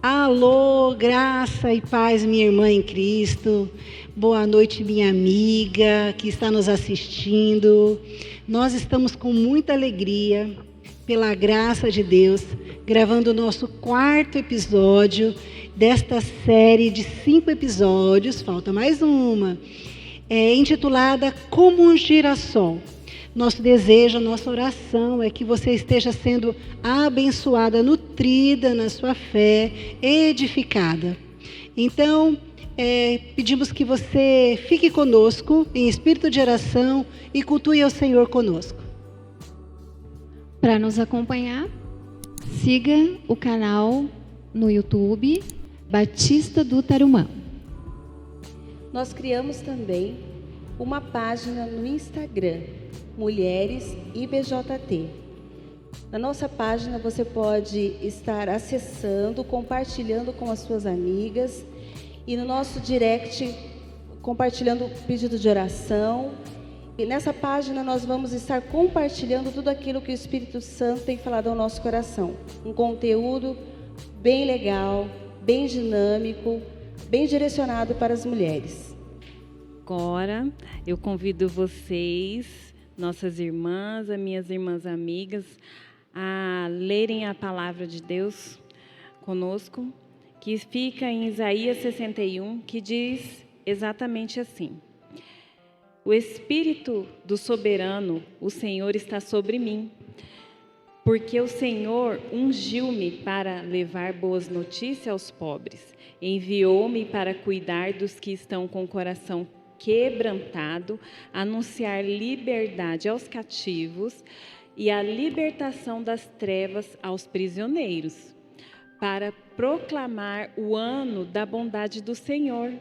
Alô, graça e paz, minha irmã em Cristo. Boa noite, minha amiga que está nos assistindo. Nós estamos com muita alegria, pela graça de Deus, gravando o nosso 4º episódio desta série de 5 episódios, falta mais uma, intitulada Como um Girassol. Nosso desejo, nossa oração é que você esteja sendo abençoada, nutrida na sua fé, edificada. Então, pedimos que você fique conosco em espírito de oração e cultue ao Senhor conosco. Para nos acompanhar, siga o canal no YouTube Batista do Tarumã. Nós criamos também uma página no Instagram, Mulheres IBJT. Na nossa página você pode estar acessando, compartilhando com as suas amigas e no nosso direct compartilhando pedido de oração. E nessa página nós vamos estar compartilhando tudo aquilo que o Espírito Santo tem falado ao nosso coração. Um conteúdo bem legal, bem dinâmico, bem direcionado para as mulheres. Agora eu convido vocês, nossas irmãs, as minhas irmãs amigas, a lerem a palavra de Deus conosco, que fica em Isaías 61, que diz exatamente assim: O Espírito do Soberano, o Senhor, está sobre mim, porque o Senhor ungiu-me para levar boas notícias aos pobres, enviou-me para cuidar dos que estão com o coração quebrantado, anunciar liberdade aos cativos e a libertação das trevas aos prisioneiros, para proclamar o ano da bondade do Senhor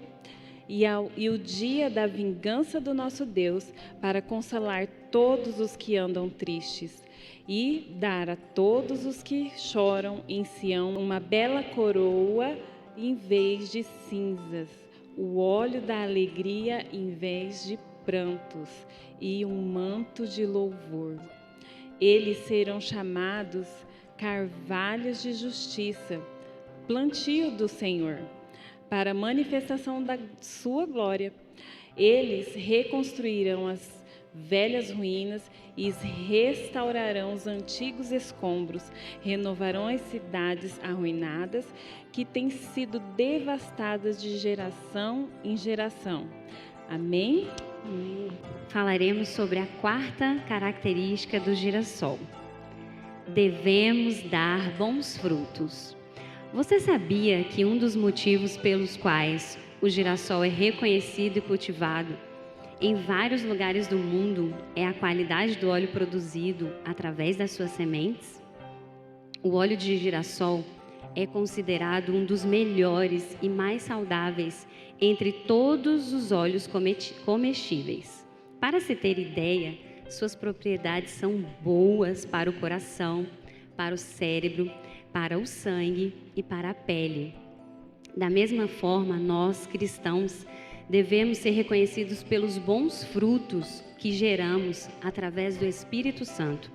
e o dia da vingança do nosso Deus, para consolar todos os que andam tristes e dar a todos os que choram em Sião uma bela coroa em vez de cinzas, o óleo da alegria em vez de prantos e um manto de louvor. Eles serão chamados carvalhos de justiça, plantio do Senhor, para a manifestação da sua glória. Eles reconstruirão as velhas ruínas e restaurarão os antigos escombros, renovarão as cidades arruinadas que têm sido devastadas de geração em geração. Amém? Falaremos sobre a 4ª característica do girassol. Devemos dar bons frutos. Você sabia que um dos motivos pelos quais o girassol é reconhecido e cultivado em vários lugares do mundo é a qualidade do óleo produzido através das suas sementes? O óleo de girassol é considerado um dos melhores e mais saudáveis entre todos os óleos comestíveis. Para se ter ideia, suas propriedades são boas para o coração, para o cérebro, para o sangue e para a pele. Da mesma forma, nós, cristãos, devemos ser reconhecidos pelos bons frutos que geramos através do Espírito Santo.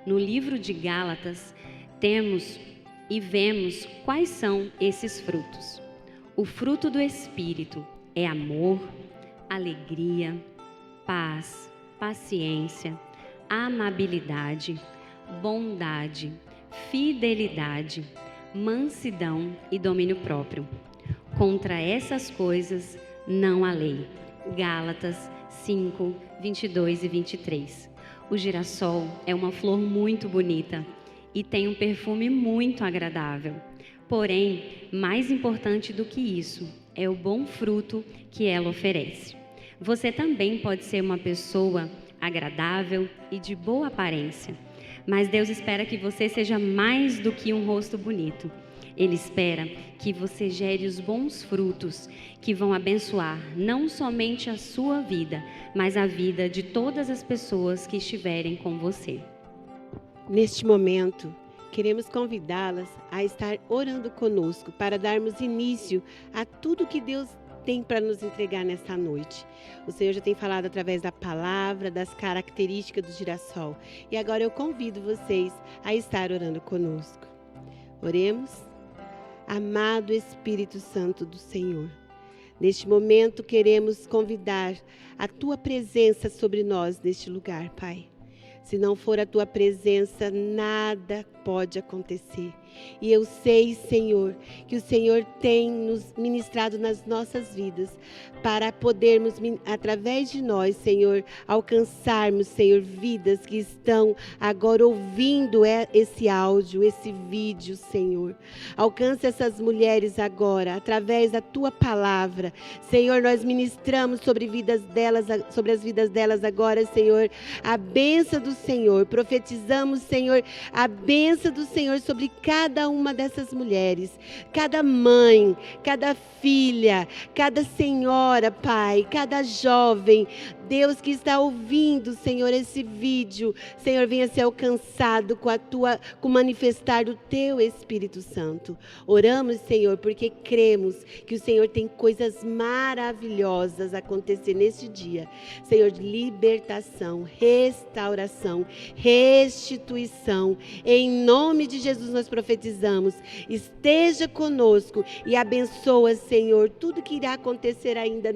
No livro de Gálatas, temos e vemos quais são esses frutos. O fruto do Espírito é amor, alegria, paz, paciência, amabilidade, bondade, fidelidade, mansidão e domínio próprio. Contra essas coisas não há lei. Gálatas 5, 22 e 23. O girassol é uma flor muito bonita e tem um perfume muito agradável. Porém, mais importante do que isso é o bom fruto que ela oferece. Você também pode ser uma pessoa agradável e de boa aparência, mas Deus espera que você seja mais do que um rosto bonito. Ele espera que você gere os bons frutos que vão abençoar não somente a sua vida, mas a vida de todas as pessoas que estiverem com você. Neste momento, queremos convidá-las a estar orando conosco para darmos início a tudo que Deus tem para nos entregar nesta noite. O Senhor já tem falado através da palavra, das características do girassol. E agora eu convido vocês a estar orando conosco. Oremos. Amado Espírito Santo do Senhor, neste momento queremos convidar a Tua presença sobre nós neste lugar, Pai. Se não for a Tua presença, nada pode acontecer. E eu sei, Senhor, que o Senhor tem nos ministrado nas nossas vidas para podermos, através de nós, Senhor, alcançarmos, Senhor, vidas que estão agora ouvindo esse áudio, esse vídeo, Senhor. Alcance essas mulheres agora, através da Tua palavra. Senhor, nós ministramos sobre as vidas delas agora, Senhor, a bênção do Senhor. Profetizamos, Senhor, a bênção do Senhor sobre cada uma dessas mulheres, cada mãe, cada filha, cada senhora, Pai, cada jovem, Deus que está ouvindo, Senhor, esse vídeo, Senhor, venha ser alcançado com o manifestar do Teu Espírito Santo. Oramos, Senhor, porque cremos que o Senhor tem coisas maravilhosas a acontecer neste dia, Senhor, de libertação, restauração, restituição. Em nome de Jesus nós profetizamos, esteja conosco e abençoa, Senhor, tudo que irá acontecer ainda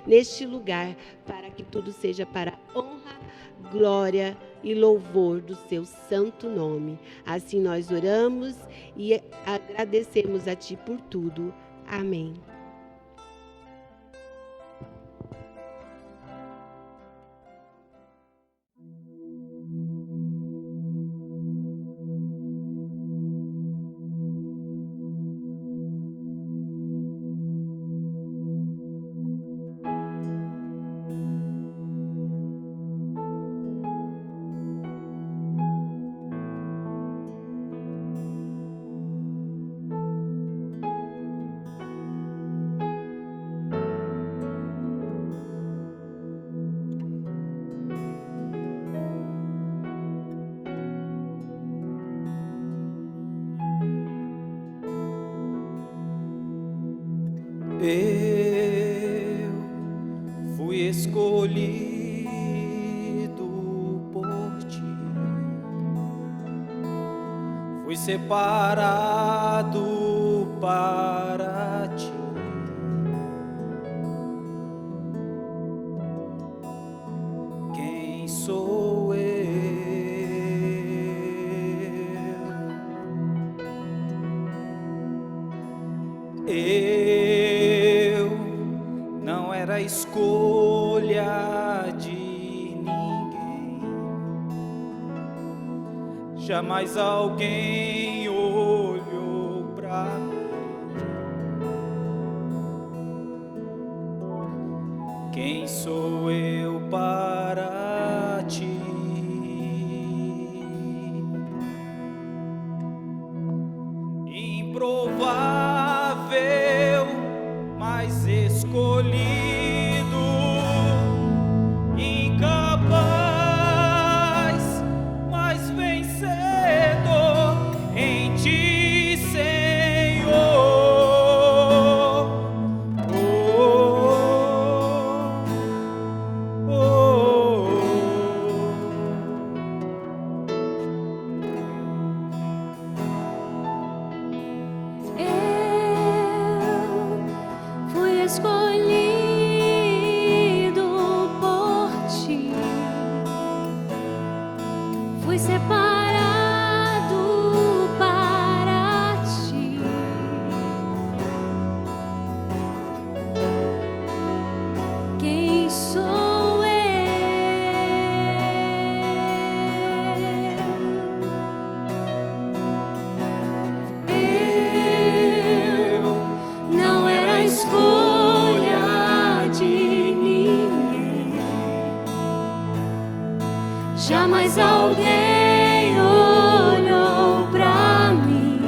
neste lugar, para que tudo seja para honra, glória e louvor do Seu santo nome. Assim nós oramos e agradecemos a Ti por tudo. Amém. Eu fui escolhido por Ti, fui separado para Ti. Quem sou eu? Eu não era escolha de ninguém, jamais alguém olhou pra mim. Quem sou eu para Ti? Improvável, mas escolhido, incapaz, mas vencedor em Ti, Senhor. Oh, oh, oh, oh. Eu fui escolhido por Ti, fui separado para Ti. Quem sou eu? Eu não era escolha de ninguém, jamais alguém olhou pra mim.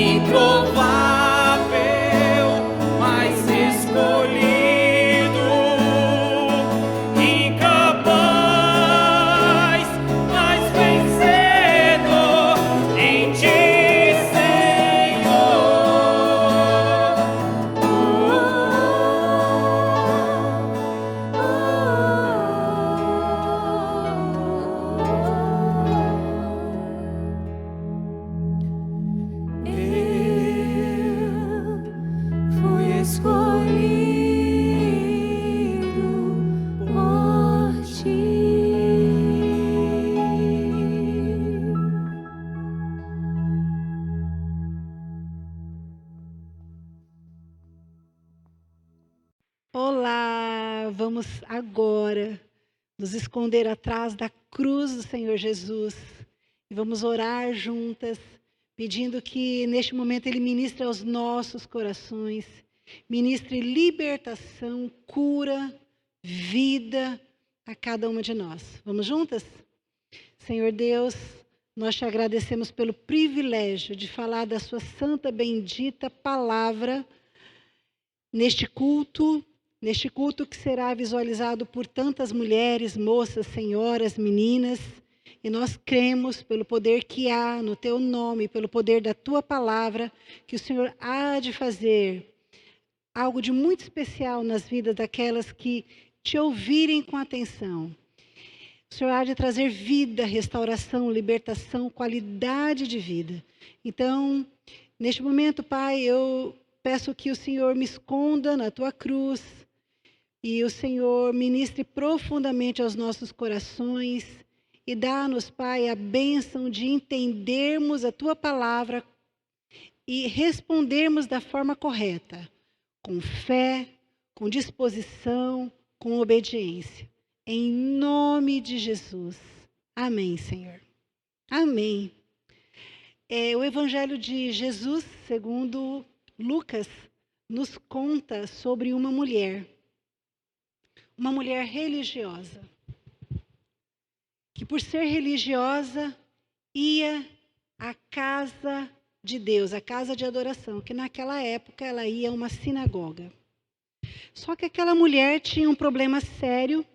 improvável, mas escolhido, incapaz, mas vencedor em ti, Senhor. Fui escolhido por ti. Olá, vamos agora nos esconder atrás da cruz do Senhor Jesus e vamos orar juntas, pedindo que neste momento Ele ministre aos nossos corações, ministre libertação, cura, vida a cada uma de nós. Vamos juntas? Senhor Deus, nós te agradecemos pelo privilégio de falar da sua santa, bendita palavra neste culto que será visualizado por tantas mulheres, moças, senhoras, meninas, e nós cremos pelo poder que há no teu nome, pelo poder da tua palavra, que o Senhor há de fazer algo de muito especial nas vidas daquelas que te ouvirem com atenção. O Senhor há de trazer vida, restauração, libertação, qualidade de vida. Então, neste momento, Pai, eu peço que o Senhor me esconda na tua cruz e o Senhor ministre profundamente aos nossos corações e dá-nos, Pai, a bênção de entendermos a tua palavra e respondermos da forma correta, com fé, com disposição, com obediência. Em nome de Jesus. Amém, Senhor. Amém. O Evangelho de Jesus, segundo Lucas, nos conta sobre uma mulher religiosa, que por ser religiosa ia à casa de Deus, à casa de adoração, que naquela época ela ia a uma sinagoga. Só que aquela mulher tinha um problema sério,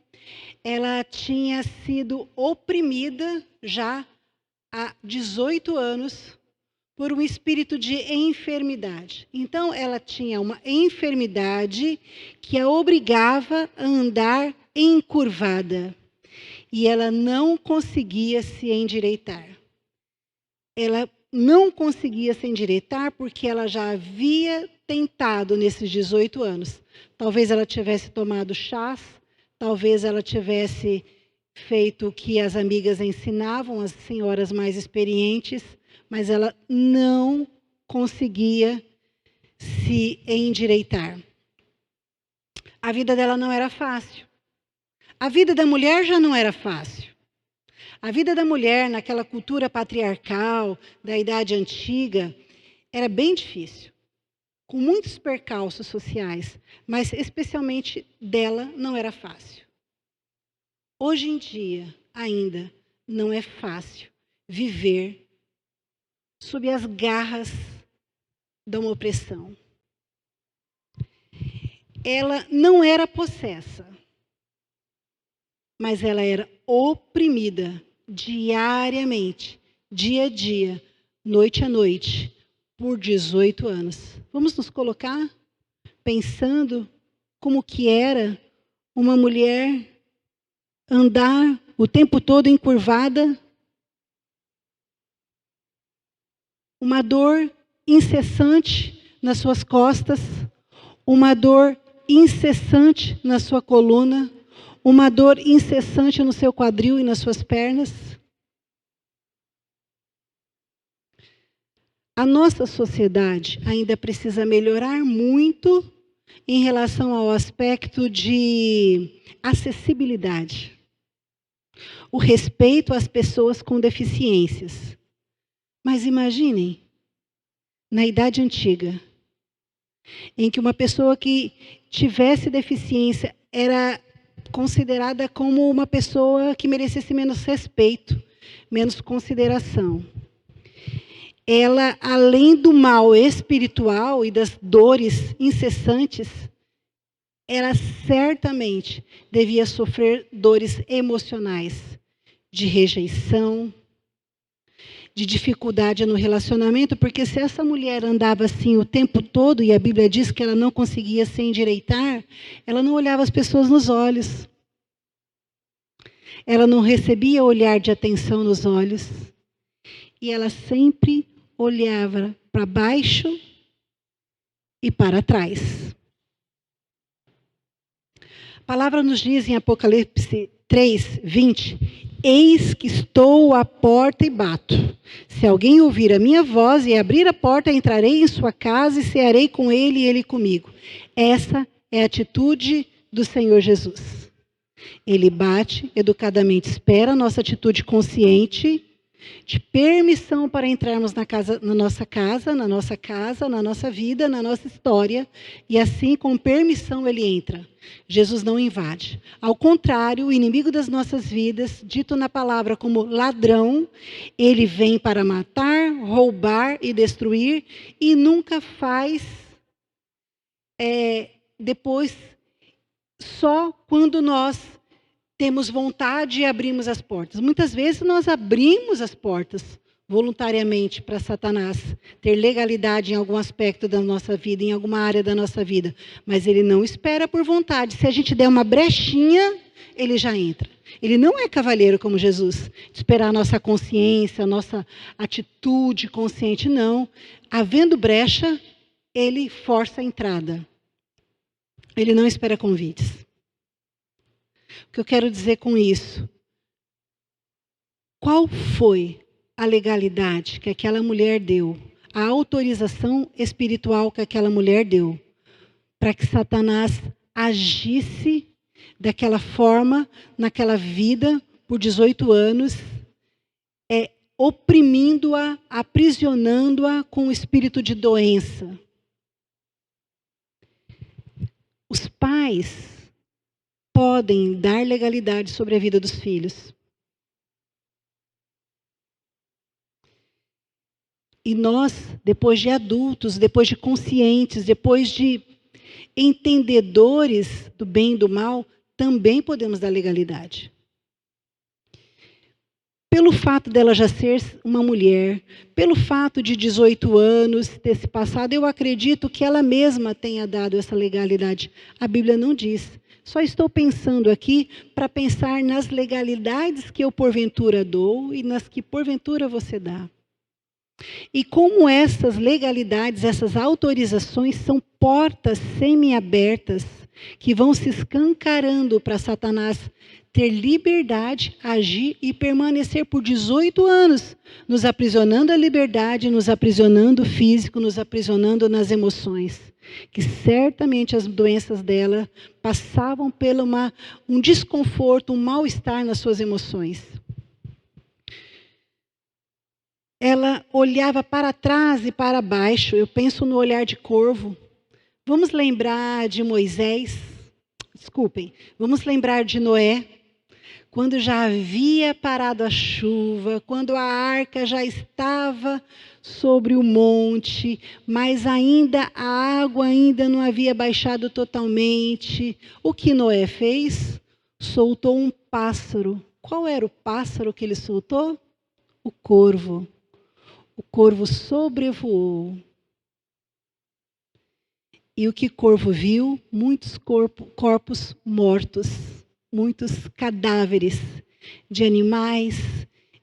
ela tinha sido oprimida já há 18 anos por um espírito de enfermidade. Então, ela tinha uma enfermidade que a obrigava a andar encurvada. E ela não conseguia se endireitar. Ela não conseguia se endireitar porque ela já havia tentado nesses 18 anos. Talvez ela tivesse tomado chás, talvez ela tivesse feito o que as amigas ensinavam, as senhoras mais experientes, mas ela não conseguia se endireitar. A vida dela não era fácil. A vida da mulher já não era fácil. A vida da mulher, naquela cultura patriarcal da Idade Antiga, era bem difícil, com muitos percalços sociais, mas especialmente dela não era fácil. Hoje em dia, ainda, não é fácil viver sob as garras de uma opressão. Ela não era possessa, mas ela era oprimida diariamente, dia a dia, noite a noite, por 18 anos. Vamos nos colocar pensando como que era uma mulher andar o tempo todo encurvada, uma dor incessante nas suas costas, uma dor incessante na sua coluna, uma dor incessante no seu quadril e nas suas pernas. A nossa sociedade ainda precisa melhorar muito em relação ao aspecto de acessibilidade, o respeito às pessoas com deficiências. Mas imaginem, na Idade Antiga, em que uma pessoa que tivesse deficiência era considerada como uma pessoa que merecesse menos respeito, menos consideração. ela, além do mal espiritual e das dores incessantes, ela certamente devia sofrer dores emocionais, de rejeição, de dificuldade no relacionamento, porque se essa mulher andava assim o tempo todo, e a Bíblia diz que ela não conseguia se endireitar, ela não olhava as pessoas nos olhos. Ela não recebia olhar de atenção nos olhos. E ela sempre olhava para baixo e para trás. A palavra nos diz em Apocalipse 3, 20: eis que estou à porta e bato. Se alguém ouvir a minha voz e abrir a porta, entrarei em sua casa e cearei com ele e ele comigo. Essa é a atitude do Senhor Jesus. Ele bate, educadamente espera a nossa atitude consciente de permissão para entrarmos na nossa casa, na nossa vida, na nossa história, e assim, com permissão, ele entra. Jesus não invade. Ao contrário, o inimigo das nossas vidas, dito na palavra como ladrão, ele vem para matar, roubar e destruir, e nunca faz depois, só quando nós temos vontade e abrimos as portas. Muitas vezes nós abrimos as portas voluntariamente para Satanás ter legalidade em algum aspecto da nossa vida, em alguma área da nossa vida. Mas ele não espera por vontade. Se a gente der uma brechinha, ele já entra. Ele não é cavalheiro como Jesus, de esperar a nossa consciência, a nossa atitude consciente, não. Havendo brecha, ele força a entrada. Ele não espera convites. O que eu quero dizer com isso? Qual foi a legalidade que aquela mulher deu, a autorização espiritual que aquela mulher deu, para que Satanás agisse daquela forma, naquela vida, por 18 anos, oprimindo-a, aprisionando-a com o espírito de doença? Os pais podem dar legalidade sobre a vida dos filhos. E nós, depois de adultos, depois de conscientes, depois de entendedores do bem e do mal, também podemos dar legalidade. Pelo fato dela já ser uma mulher, pelo fato de 18 anos ter se passado, eu acredito que ela mesma tenha dado essa legalidade. A Bíblia não diz. Só estou pensando aqui para pensar nas legalidades que eu porventura dou e nas que porventura você dá. E como essas legalidades, essas autorizações são portas semi-abertas que vão se escancarando para Satanás ter liberdade, agir e permanecer por 18 anos, nos aprisionando a liberdade, nos aprisionando o físico, nos aprisionando nas emoções. Que certamente as doenças dela passavam por um desconforto, um mal-estar nas suas emoções. Ela olhava para trás e para baixo. Eu penso no olhar de corvo. Vamos lembrar de Moisés. Desculpem. Vamos lembrar de Noé. Quando já havia parado a chuva, quando a arca já estava sobre o monte, mas ainda a água ainda não havia baixado totalmente. O que Noé fez? Soltou um pássaro. Qual era o pássaro que ele soltou? O corvo. O corvo sobrevoou. E o que o corvo viu? Muitos corpos mortos. Muitos cadáveres de animais,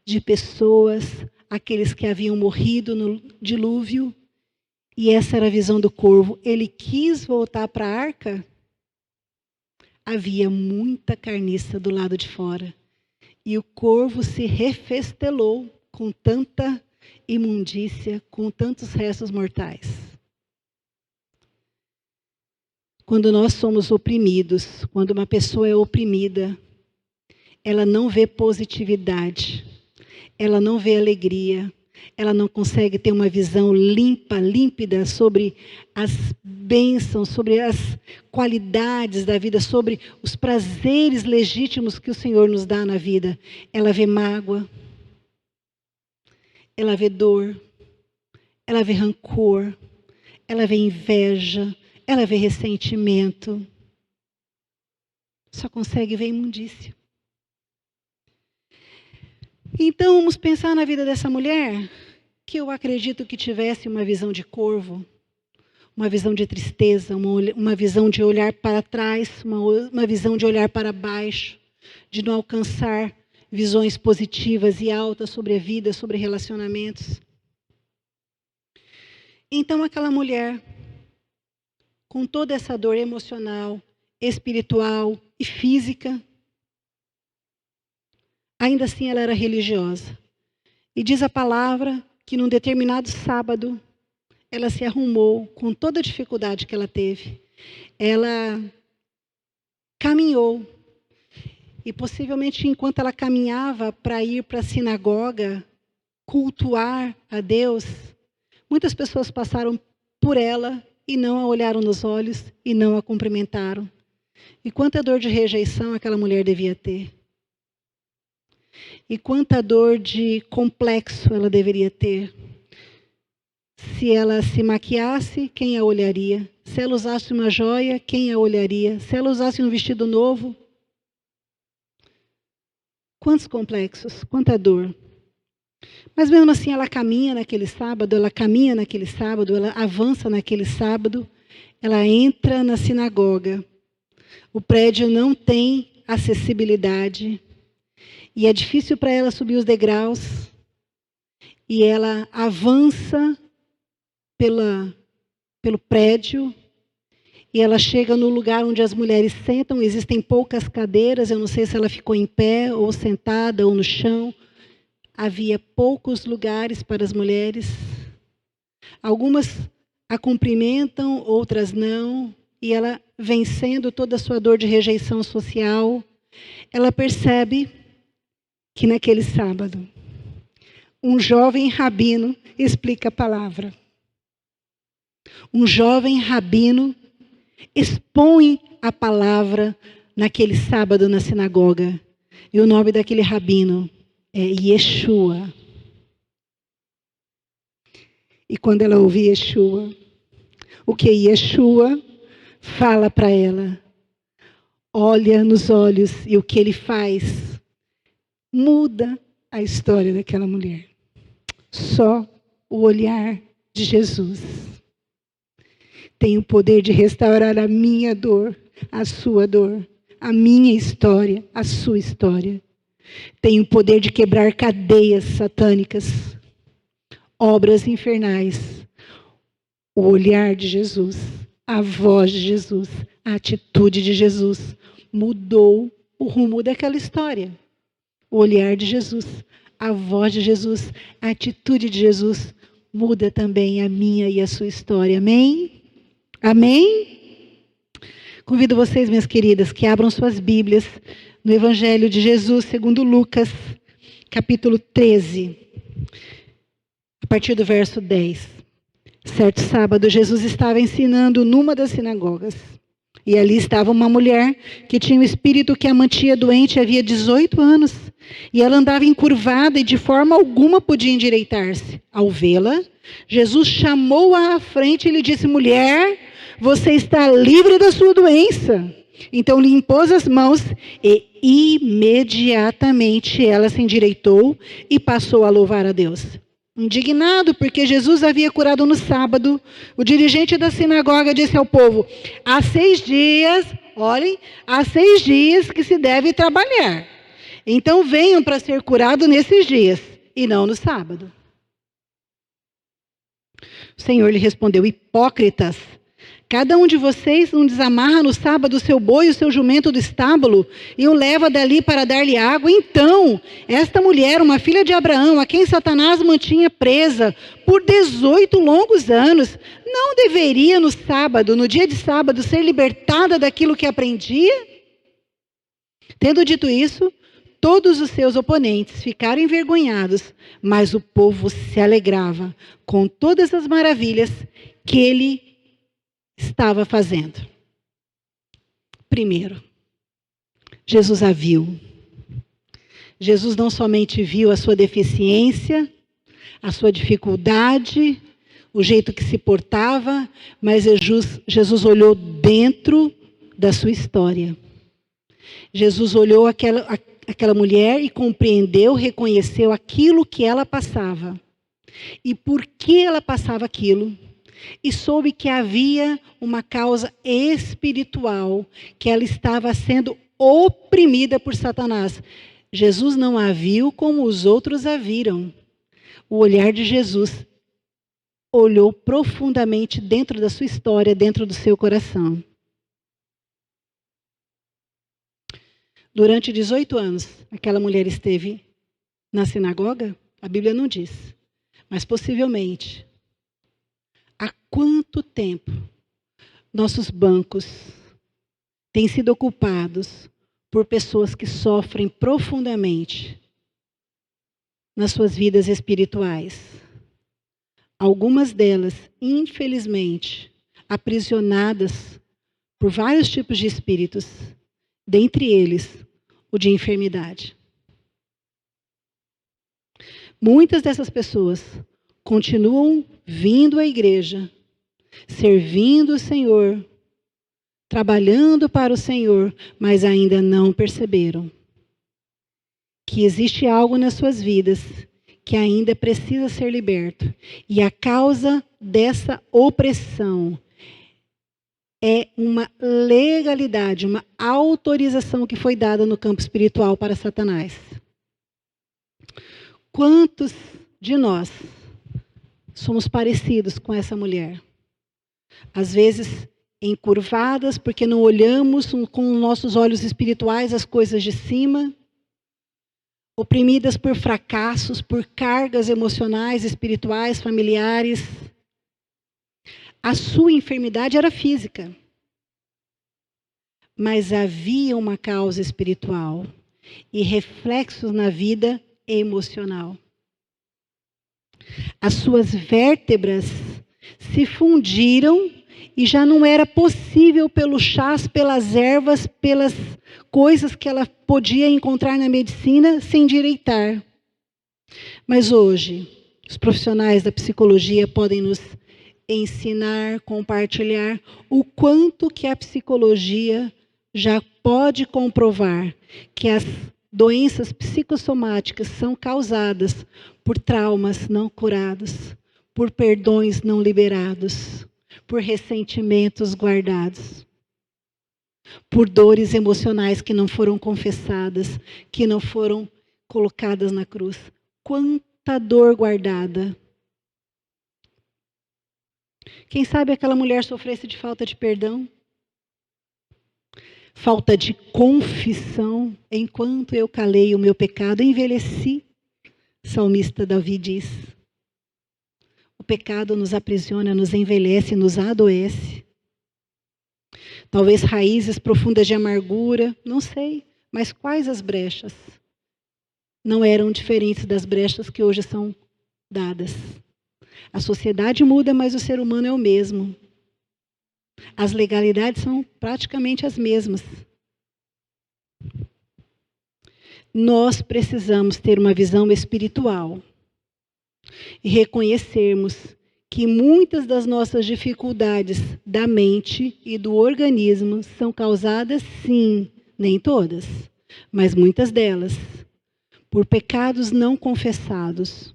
de pessoas, aqueles que haviam morrido no dilúvio. E essa era a visão do corvo. Ele quis voltar para a arca. Havia muita carniça do lado de fora. E o corvo se refestelou com tanta imundícia, com tantos restos mortais. Quando nós somos oprimidos, quando uma pessoa é oprimida, ela não vê positividade, ela não vê alegria, ela não consegue ter uma visão límpida sobre as bênçãos, sobre as qualidades da vida, sobre os prazeres legítimos que o Senhor nos dá na vida. Ela vê mágoa, ela vê dor, ela vê rancor, ela vê inveja, ela vê ressentimento. Só consegue ver imundícia. Então, vamos pensar na vida dessa mulher, que eu acredito que tivesse uma visão de corvo, uma visão de tristeza, uma visão de olhar para trás, uma visão de olhar para baixo, de não alcançar visões positivas e altas sobre a vida, sobre relacionamentos. Então, aquela mulher, com toda essa dor emocional, espiritual e física, ainda assim ela era religiosa. E diz a palavra que num determinado sábado, ela se arrumou com toda a dificuldade que ela teve. Ela caminhou. E possivelmente enquanto ela caminhava para ir para a sinagoga, cultuar a Deus, muitas pessoas passaram por ela e não a olharam nos olhos e não a cumprimentaram. E quanta dor de rejeição aquela mulher devia ter. E quanta dor de complexo ela deveria ter. Se ela se maquiasse, quem a olharia? Se ela usasse uma joia, quem a olharia? Se ela usasse um vestido novo? Quantos complexos, quanta dor. Mas mesmo assim ela caminha naquele sábado, ela avança naquele sábado, ela entra na sinagoga. O prédio não tem acessibilidade e é difícil para ela subir os degraus. E ela avança pelo prédio e ela chega no lugar onde as mulheres sentam. Existem poucas cadeiras, eu não sei se ela ficou em pé ou sentada ou no chão. Havia poucos lugares para as mulheres. Algumas a cumprimentam, outras não. E ela, vencendo toda a sua dor de rejeição social, ela percebe que naquele sábado, um jovem rabino explica a palavra. Um jovem rabino expõe a palavra naquele sábado na sinagoga. E o nome daquele rabino é Yeshua. E quando ela ouve Yeshua, o que Yeshua fala para ela, olha nos olhos, e o que ele faz muda a história daquela mulher. Só o olhar de Jesus tem o poder de restaurar a minha dor, a sua dor, a minha história, a sua história. Tem o poder de quebrar cadeias satânicas, obras infernais. O olhar de Jesus, a voz de Jesus, a atitude de Jesus mudou o rumo daquela história. O olhar de Jesus, a voz de Jesus, a atitude de Jesus muda também a minha e a sua história. Amém? Amém? Convido vocês, minhas queridas, que abram suas Bíblias no Evangelho de Jesus, segundo Lucas, capítulo 13, a partir do verso 10. Certo sábado, Jesus estava ensinando numa das sinagogas. E ali estava uma mulher que tinha um espírito que a mantinha doente havia 18 anos. E ela andava encurvada e de forma alguma podia endireitar-se. Ao vê-la, Jesus chamou-a à frente e lhe disse: mulher, você está livre da sua doença. Então lhe impôs as mãos e imediatamente ela se endireitou e passou a louvar a Deus. Indignado porque Jesus havia curado no sábado, o dirigente da sinagoga disse ao povo: há 6 dias, olhem, há 6 dias que se deve trabalhar. Então venham para ser curado nesses dias e não no sábado. O Senhor lhe respondeu: hipócritas, cada um de vocês não desamarra no sábado o seu boi e o seu jumento do estábulo e o leva dali para dar-lhe água? Então, esta mulher, uma filha de Abraão, a quem Satanás mantinha presa por 18 longos anos, não deveria no sábado, no dia de sábado, ser libertada daquilo que aprendia? Tendo dito isso, todos os seus oponentes ficaram envergonhados, mas o povo se alegrava com todas as maravilhas que ele estava fazendo. Primeiro, Jesus a viu. Jesus não somente viu a sua deficiência, a sua dificuldade, o jeito que se portava, mas Jesus olhou dentro da sua história. Jesus olhou aquela mulher e compreendeu, reconheceu aquilo que ela passava. E por que ela passava aquilo? E soube que havia uma causa espiritual, que ela estava sendo oprimida por Satanás. Jesus não a viu como os outros a viram. O olhar de Jesus olhou profundamente dentro da sua história, dentro do seu coração. Durante 18 anos, aquela mulher esteve na sinagoga? A Bíblia não diz, mas possivelmente. Há quanto tempo nossos bancos têm sido ocupados por pessoas que sofrem profundamente nas suas vidas espirituais? Algumas delas, infelizmente, aprisionadas por vários tipos de espíritos, dentre eles o de enfermidade. Muitas dessas pessoas continuam vindo à igreja, servindo o Senhor, trabalhando para o Senhor, mas ainda não perceberam que existe algo nas suas vidas que ainda precisa ser liberto. E a causa dessa opressão é uma legalidade, uma autorização que foi dada no campo espiritual para Satanás. Quantos de nós somos parecidos com essa mulher? Às vezes encurvadas, porque não olhamos com nossos olhos espirituais as coisas de cima, oprimidas por fracassos, por cargas emocionais, espirituais, familiares. A sua enfermidade era física, mas havia uma causa espiritual e reflexos na vida emocional. As suas vértebras se fundiram e já não era possível pelos chás, pelas ervas, pelas coisas que ela podia encontrar na medicina se endireitar. Mas hoje, os profissionais da psicologia podem nos ensinar, compartilhar o quanto que a psicologia já pode comprovar que as doenças psicossomáticas são causadas por traumas não curados, por perdões não liberados, por ressentimentos guardados, por dores emocionais que não foram confessadas, que não foram colocadas na cruz. Quanta dor guardada. Quem sabe aquela mulher sofresse de falta de perdão? Falta de confissão. Enquanto eu calei o meu pecado, envelheci. Salmista Davi diz. O pecado nos aprisiona, nos envelhece, nos adoece. Talvez raízes profundas de amargura, não sei. Mas quais as brechas? Não eram diferentes das brechas que hoje são dadas. A sociedade muda, mas o ser humano é o mesmo. As legalidades são praticamente as mesmas. Nós precisamos ter uma visão espiritual e reconhecermos que muitas das nossas dificuldades da mente e do organismo são causadas, sim, nem todas, mas muitas delas, por pecados não confessados,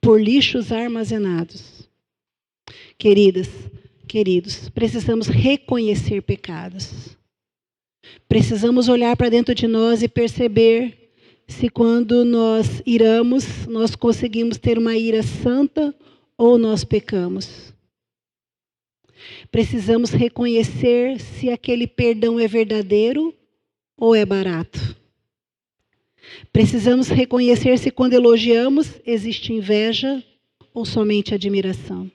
por lixos armazenados. Queridas, queridos, precisamos reconhecer pecados. Precisamos olhar para dentro de nós e perceber se quando nós iramos, nós conseguimos ter uma ira santa ou nós pecamos. Precisamos reconhecer se aquele perdão é verdadeiro ou é barato. Precisamos reconhecer se quando elogiamos existe inveja ou somente admiração.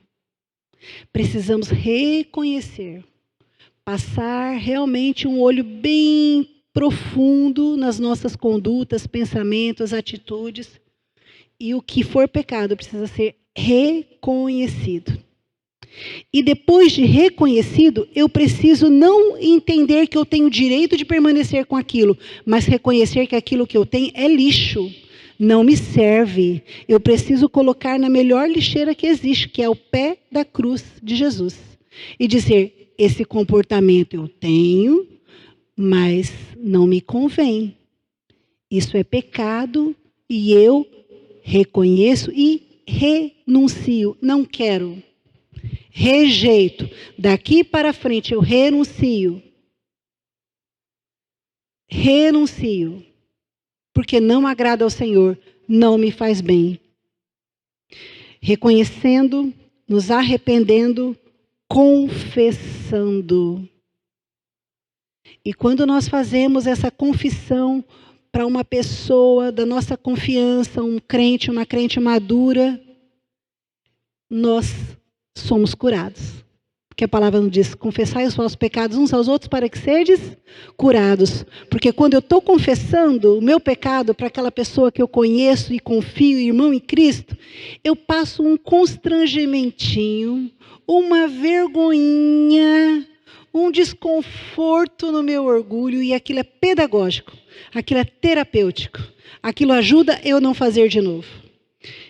Precisamos reconhecer, passar realmente um olho bem profundo nas nossas condutas, pensamentos, atitudes. E o que for pecado precisa ser reconhecido. E depois de reconhecido, eu preciso não entender que eu tenho direito de permanecer com aquilo, mas reconhecer que aquilo que eu tenho é lixo, não me serve. Eu preciso colocar na melhor lixeira que existe, que é o pé da cruz de Jesus. E dizer, esse comportamento eu tenho, mas não me convém. Isso é pecado e eu reconheço e renuncio. Não quero. Rejeito. Daqui para frente eu renuncio. Renuncio. Porque não agrada ao Senhor, não me faz bem. Reconhecendo, nos arrependendo, confessando. E quando nós fazemos essa confissão para uma pessoa da nossa confiança, um crente, uma crente madura, nós somos curados. Porque a palavra nos diz, confessai os vossos pecados uns aos outros para que sedes curados. Porque quando eu estou confessando o meu pecado para aquela pessoa que eu conheço e confio, irmão em Cristo, eu passo um constrangimentinho, uma vergonhinha, um desconforto no meu orgulho, e aquilo é pedagógico, aquilo é terapêutico, aquilo ajuda eu não fazer de novo.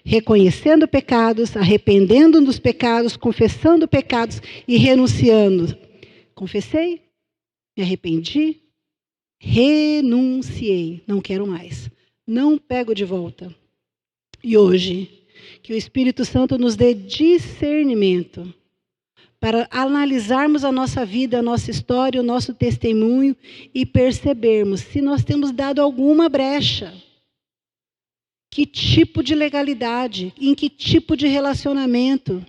Reconhecendo pecados, arrependendo dos pecados, confessando pecados e renunciando. Confessei, me arrependi, renunciei, não quero mais, não pego de volta. E hoje, que o Espírito Santo nos dê discernimento para analisarmos a nossa vida, a nossa história, o nosso testemunho e percebermos se nós temos dado alguma brecha. Que tipo de legalidade? Em que tipo de relacionamento?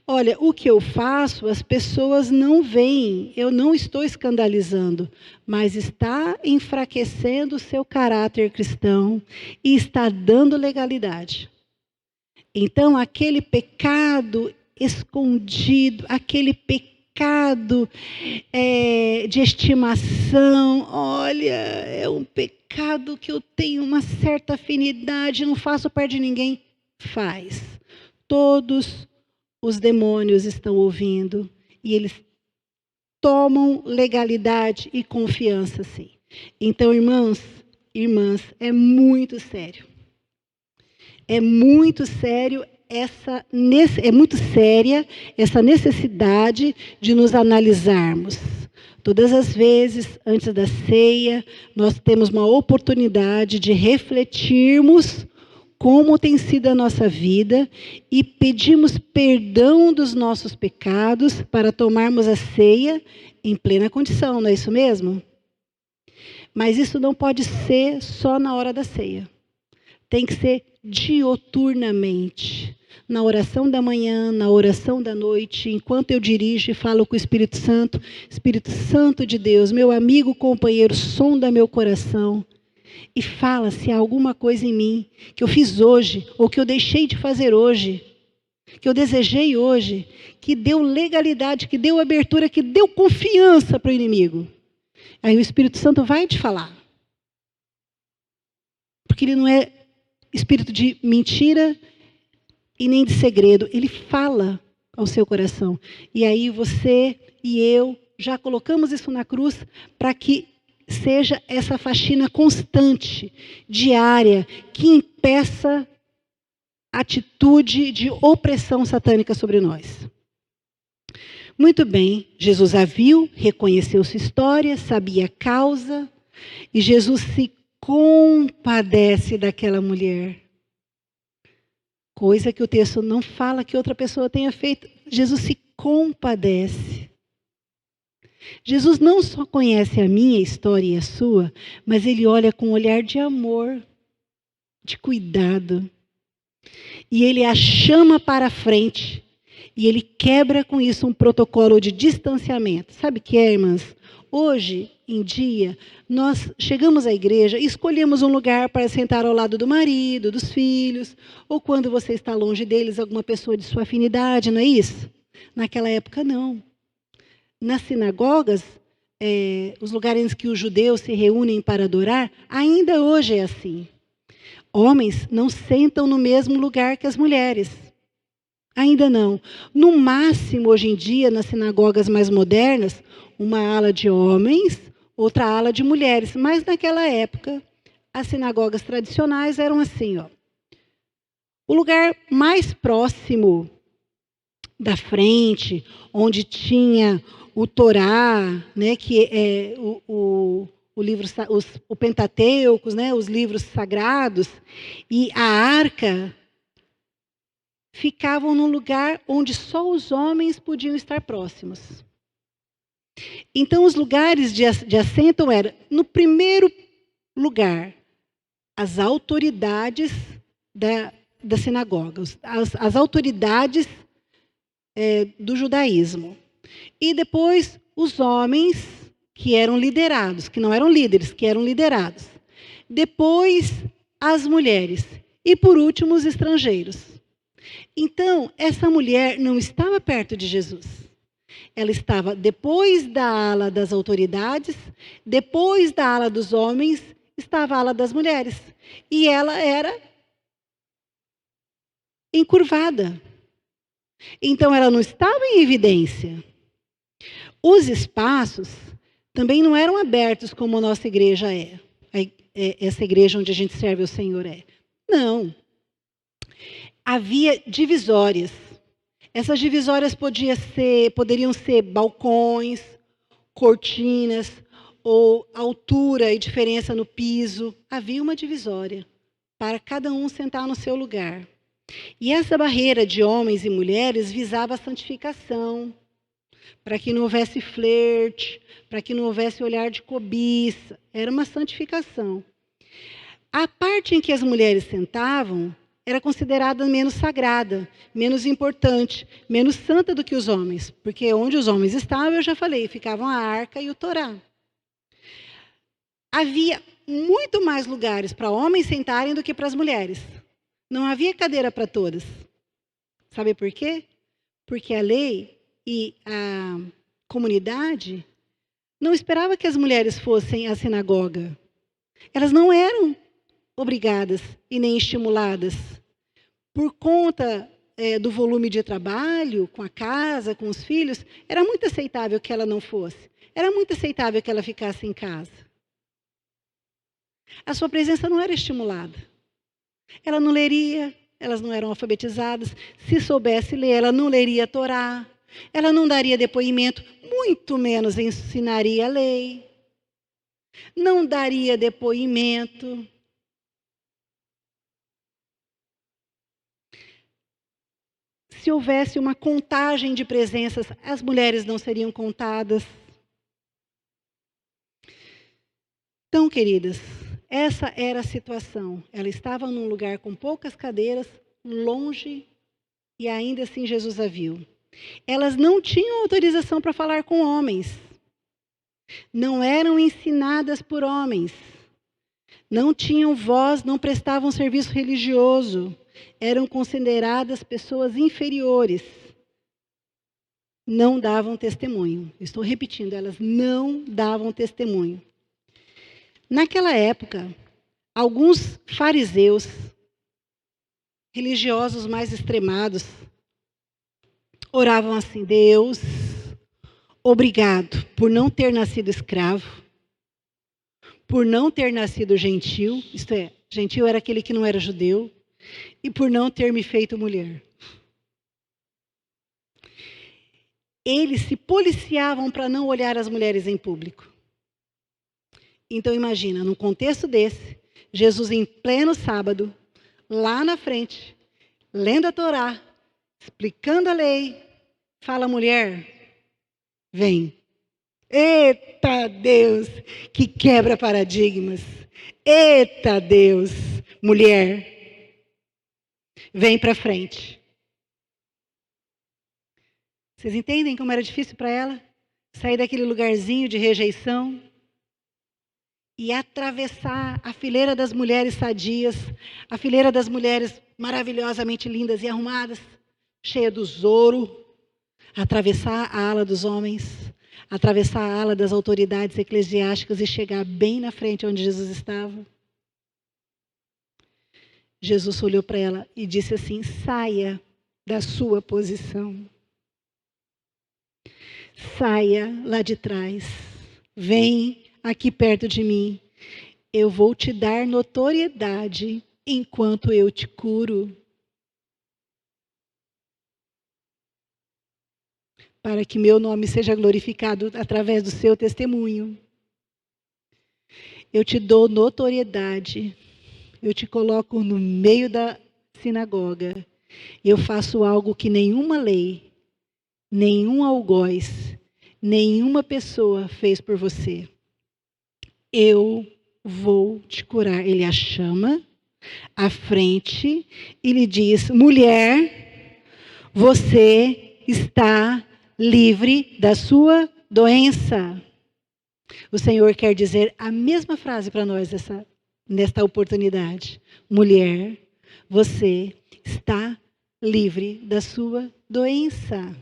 Olha, o que eu faço, as pessoas não veem, eu não estou escandalizando, mas está enfraquecendo o seu caráter cristão e está dando legalidade. Então, aquele pecado escondido, aquele pecado de estimação, olha, é um pecado que eu tenho uma certa afinidade, não faço perto de ninguém. Faz. Todos os demônios estão ouvindo e eles tomam legalidade e confiança, sim. Então, irmãos, irmãs, é muito sério. É muito sério é muito séria essa necessidade de nos analisarmos. Todas as vezes, antes da ceia, nós temos uma oportunidade de refletirmos como tem sido a nossa vida e pedimos perdão dos nossos pecados para tomarmos a ceia em plena condição, não é isso mesmo? Mas isso não pode ser só na hora da ceia. Tem que ser dioturnamente. Na oração da manhã, na oração da noite, enquanto eu dirijo e falo com o Espírito Santo de Deus, meu amigo, companheiro, sonda meu coração e fala se há alguma coisa em mim que eu fiz hoje, ou que eu deixei de fazer hoje, que eu desejei hoje, que deu legalidade, que deu abertura, que deu confiança para o inimigo. Aí o Espírito Santo vai te falar. Porque ele não é espírito de mentira e nem de segredo, ele fala ao seu coração. E aí você e eu já colocamos isso na cruz para que seja essa faxina constante, diária, que impeça atitude de opressão satânica sobre nós. Muito bem, Jesus a viu, reconheceu sua história, sabia a causa, e Jesus se compadece daquela mulher. Coisa que o texto não fala que outra pessoa tenha feito. Jesus se compadece. Jesus não só conhece a minha história e a sua, mas ele olha com um olhar de amor, de cuidado. E ele a chama para a frente. E ele quebra com isso um protocolo de distanciamento. Sabe o que é, irmãs? Hoje em dia, nós chegamos à igreja e escolhemos um lugar para sentar ao lado do marido, dos filhos, ou quando você está longe deles, alguma pessoa de sua afinidade, não é isso? Naquela época, não. Nas sinagogas, os lugares em que os judeus se reúnem para adorar, ainda hoje é assim. Homens não sentam no mesmo lugar que as mulheres. Ainda não. No máximo, hoje em dia, nas sinagogas mais modernas, uma ala de homens, outra ala de mulheres. Mas naquela época, as sinagogas tradicionais eram assim, ó. O lugar mais próximo da frente, onde tinha o Torá, né, que é o livro, o Pentateuco, né, os livros sagrados, e a arca, ficavam num lugar onde só os homens podiam estar próximos. Então, os lugares de assento eram, no primeiro lugar, as autoridades da sinagoga, as autoridades do judaísmo. E depois, os homens que eram liderados, que não eram líderes, que eram liderados. Depois, as mulheres. E, por último, os estrangeiros. Então, essa mulher não estava perto de Jesus. Ela estava depois da ala das autoridades, depois da ala dos homens, estava a ala das mulheres. E ela era encurvada. Então, ela não estava em evidência. Os espaços também não eram abertos como a nossa igreja é. Essa igreja onde a gente serve ao Senhor é. Não. Havia divisórias. Essas divisórias poderiam ser balcões, cortinas, ou altura e diferença no piso. Havia uma divisória para cada um sentar no seu lugar. E essa barreira de homens e mulheres visava a santificação, para que não houvesse flerte, para que não houvesse olhar de cobiça. Era uma santificação. A parte em que as mulheres sentavam era considerada menos sagrada, menos importante, menos santa do que os homens, porque onde os homens estavam, eu já falei, ficavam a arca e o Torá. Havia muito mais lugares para homens sentarem do que para as mulheres. Não havia cadeira para todas. Sabe por quê? Porque a lei e a comunidade não esperava que as mulheres fossem à sinagoga. Elas não eram obrigadas e nem estimuladas. Por conta do volume de trabalho, com a casa, com os filhos, era muito aceitável que ela não fosse. Era muito aceitável que ela ficasse em casa. A sua presença não era estimulada. Ela não leria, elas não eram alfabetizadas. Se soubesse ler, ela não leria a Torá. Ela não daria depoimento, muito menos ensinaria a lei. Não daria depoimento. Se houvesse uma contagem de presenças, as mulheres não seriam contadas. Então, queridas, essa era a situação. Ela estava num lugar com poucas cadeiras, longe, e ainda assim Jesus a viu. Elas não tinham autorização para falar com homens. Não eram ensinadas por homens. Não tinham voz, não prestavam serviço religioso. Eram consideradas pessoas inferiores. Não davam testemunho. Estou repetindo, elas não davam testemunho. Naquela época, alguns fariseus, religiosos mais extremados, oravam assim: Deus, obrigado por não ter nascido escravo, por não ter nascido gentil, isto é, gentil era aquele que não era judeu, e por não ter me feito mulher. Eles se policiavam para não olhar as mulheres em público. Então imagina, num contexto desse, Jesus em pleno sábado, lá na frente, lendo a Torá, explicando a lei, fala: mulher, vem. Eita Deus, que quebra paradigmas. Eita Deus, mulher, vem para frente. Vocês entendem como era difícil para ela sair daquele lugarzinho de rejeição e atravessar a fileira das mulheres sadias, a fileira das mulheres maravilhosamente lindas e arrumadas, cheia do ouro, atravessar a ala dos homens, atravessar a ala das autoridades eclesiásticas e chegar bem na frente onde Jesus estava. Jesus olhou para ela e disse assim: saia da sua posição. Saia lá de trás. Vem aqui perto de mim. eu vou te dar notoriedade enquanto eu te curo. Para que meu nome seja glorificado através do seu testemunho. Eu te dou notoriedade. Eu te coloco no meio da sinagoga. Eu faço algo que nenhuma lei, nenhum algoz, nenhuma pessoa fez por você. Eu vou te curar. Ele a chama à frente e lhe diz: mulher, você está livre da sua doença. O Senhor quer dizer a mesma frase para nós nesta oportunidade. Mulher, você está livre da sua doença.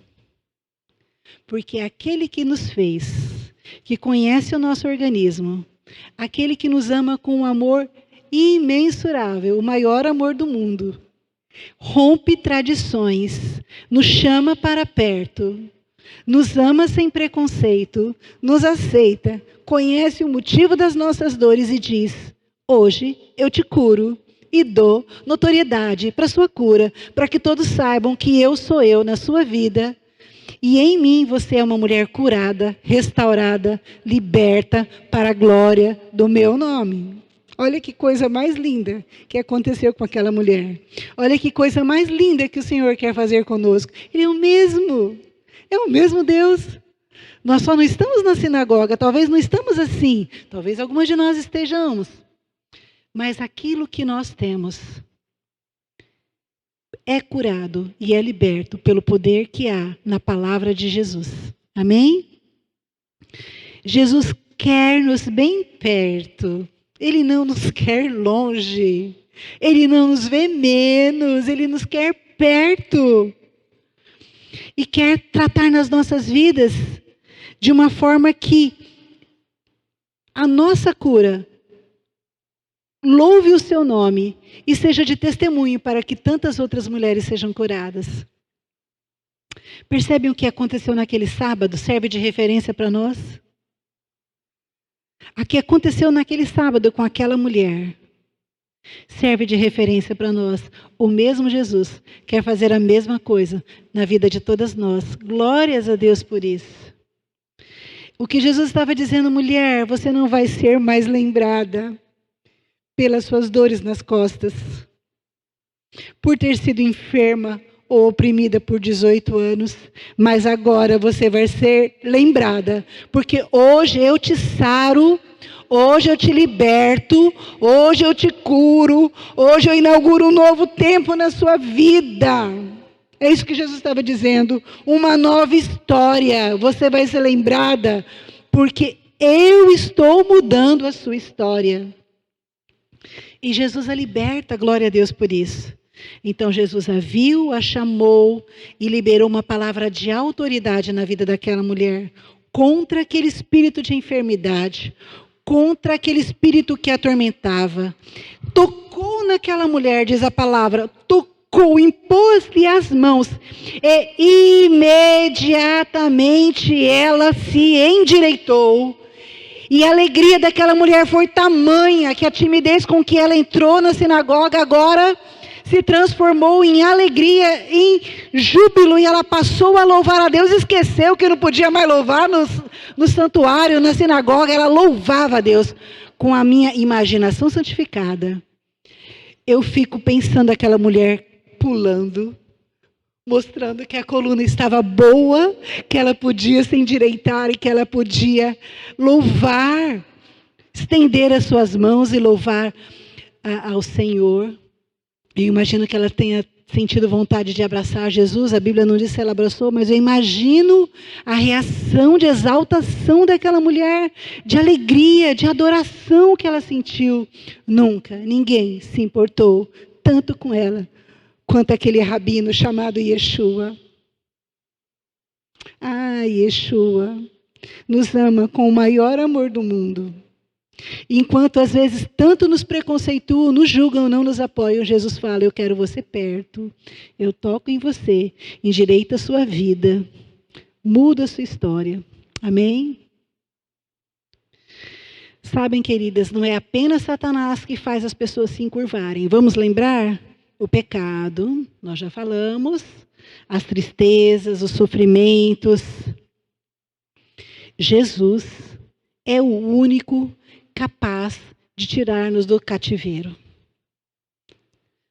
Porque aquele que nos fez, que conhece o nosso organismo, aquele que nos ama com um amor imensurável, o maior amor do mundo, rompe tradições, nos chama para perto, nos ama sem preconceito, nos aceita, conhece o motivo das nossas dores e diz: hoje eu te curo e dou notoriedade para a sua cura, para que todos saibam que eu sou eu na sua vida. E em mim você é uma mulher curada, restaurada, liberta para a glória do meu nome. Olha que coisa mais linda que aconteceu com aquela mulher. Olha que coisa mais linda que o Senhor quer fazer conosco. Ele é o mesmo Deus. Nós só não estamos na sinagoga, talvez não estamos assim, talvez algumas de nós estejamos. Mas aquilo que nós temos é curado e é liberto pelo poder que há na palavra de Jesus. Amém? Jesus quer-nos bem perto. Ele não nos quer longe. Ele não nos vê menos. Ele nos quer perto. E quer tratar nas nossas vidas de uma forma que a nossa cura louve o seu nome e seja de testemunho para que tantas outras mulheres sejam curadas. Percebem o que aconteceu naquele sábado? Serve de referência para nós? O que aconteceu naquele sábado com aquela mulher serve de referência para nós. O mesmo Jesus quer fazer a mesma coisa na vida de todas nós. Glórias a Deus por isso. O que Jesus estava dizendo: mulher, você não vai ser mais lembrada pelas suas dores nas costas, por ter sido enferma ou oprimida por 18 anos, mas agora você vai ser lembrada, porque hoje eu te saro, hoje eu te liberto, hoje eu te curo, hoje eu inauguro um novo tempo na sua vida. É isso que Jesus estava dizendo, uma nova história, você vai ser lembrada, porque eu estou mudando a sua história. E Jesus a liberta, glória a Deus por isso. Então Jesus a viu, a chamou e liberou uma palavra de autoridade na vida daquela mulher, contra aquele espírito de enfermidade, contra aquele espírito que a atormentava. Tocou naquela mulher, diz a palavra, tocou, impôs-lhe as mãos, e imediatamente ela se endireitou. E a alegria daquela mulher foi tamanha que a timidez com que ela entrou na sinagoga agora se transformou em alegria, em júbilo, e ela passou a louvar a Deus. Esqueceu que não podia mais louvar no santuário, na sinagoga. Ela louvava a Deus. Com a minha imaginação santificada, eu fico pensando aquela mulher pulando, mostrando que a coluna estava boa, que ela podia se endireitar e que ela podia louvar, estender as suas mãos e louvar ao Senhor. Eu imagino que ela tenha sentido vontade de abraçar Jesus. A Bíblia não diz se ela abraçou, mas eu imagino a reação de exaltação daquela mulher, de alegria, de adoração que ela sentiu. Nunca ninguém se importou tanto com ela quanto aquele rabino chamado Yeshua. Yeshua nos ama com o maior amor do mundo. Enquanto às vezes tanto nos preconceituam, nos julgam, não nos apoiam, Jesus fala: eu quero você perto, eu toco em você, endireita a sua vida, muda a sua história. Amém? Sabem, queridas, não é apenas Satanás que faz as pessoas se encurvarem. Vamos lembrar? O pecado, nós já falamos, as tristezas, os sofrimentos. Jesus é o único capaz de tirar-nos do cativeiro.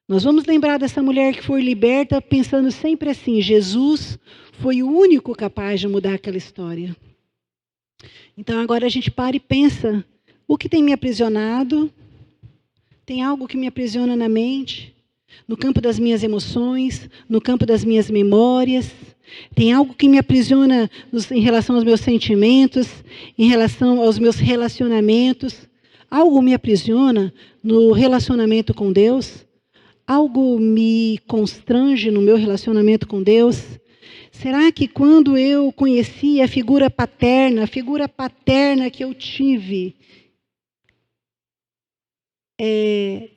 Nós vamos lembrar dessa mulher que foi liberta pensando sempre assim: Jesus foi o único capaz de mudar aquela história. Então agora a gente para e pensa: o que tem me aprisionado? Tem algo que me aprisiona na mente? No campo das minhas emoções? No campo das minhas memórias? Tem algo que me aprisiona em relação aos meus sentimentos? Em relação aos meus relacionamentos? Algo me aprisiona no relacionamento com Deus? Algo me constrange no meu relacionamento com Deus? Será que quando eu conheci a figura paterna que eu tive,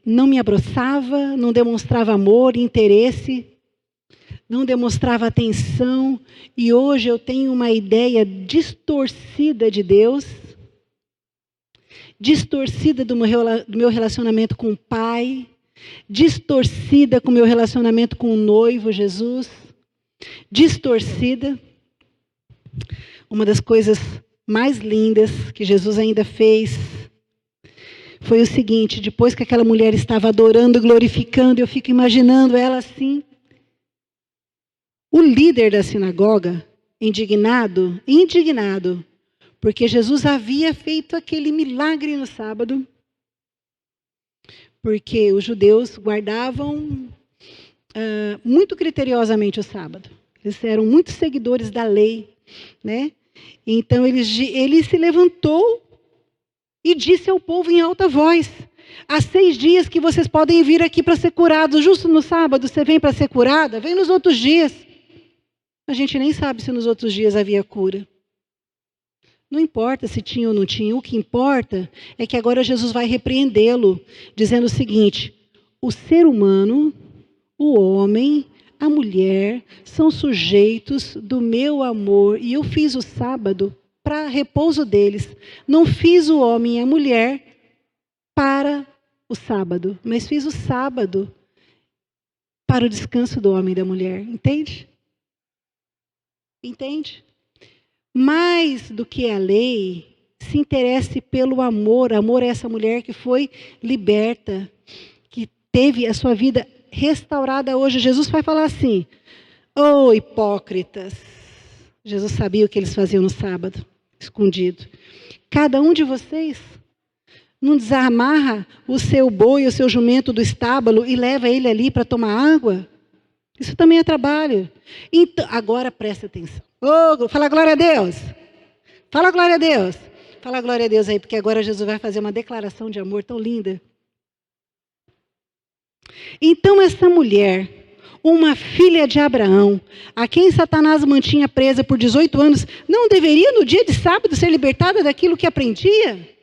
não me abraçava, não demonstrava amor e interesse, não demonstrava atenção, e hoje eu tenho uma ideia distorcida de Deus, distorcida do meu relacionamento com o Pai, distorcida com o meu relacionamento com o noivo Jesus, distorcida. Uma das coisas mais lindas que Jesus ainda fez foi o seguinte: depois que aquela mulher estava adorando, glorificando, eu fico imaginando ela assim, o líder da sinagoga, indignado, porque Jesus havia feito aquele milagre no sábado, porque os judeus guardavam muito criteriosamente o sábado. Eles eram muito seguidores da lei, né? Então ele se levantou e disse ao povo em alta voz: há 6 dias que vocês podem vir aqui para ser curados. Justo no sábado você vem para ser curada? Vem nos outros dias. A gente nem sabe se nos outros dias havia cura. Não importa se tinha ou não tinha. O que importa é que agora Jesus vai repreendê-lo, dizendo o seguinte: o ser humano, o homem, a mulher, são sujeitos do meu amor, e eu fiz o sábado para repouso deles. Não fiz o homem e a mulher para o sábado, mas fiz o sábado para o descanso do homem e da mulher. Entende? Entende? Mais do que a lei, se interesse pelo amor. Amor é essa mulher que foi liberta, que teve a sua vida restaurada hoje. Jesus vai falar assim: ô hipócritas. Jesus sabia o que eles faziam no sábado, escondido. Cada um de vocês não desamarra o seu boi, o seu jumento do estábulo e leva ele ali para tomar água? Isso também é trabalho. Então, agora presta atenção. Fala glória a Deus. Fala glória a Deus. Fala glória a Deus aí, porque agora Jesus vai fazer uma declaração de amor tão linda. Então essa mulher, uma filha de Abraão, a quem Satanás mantinha presa por 18 anos, não deveria no dia de sábado ser libertada daquilo que aprendia?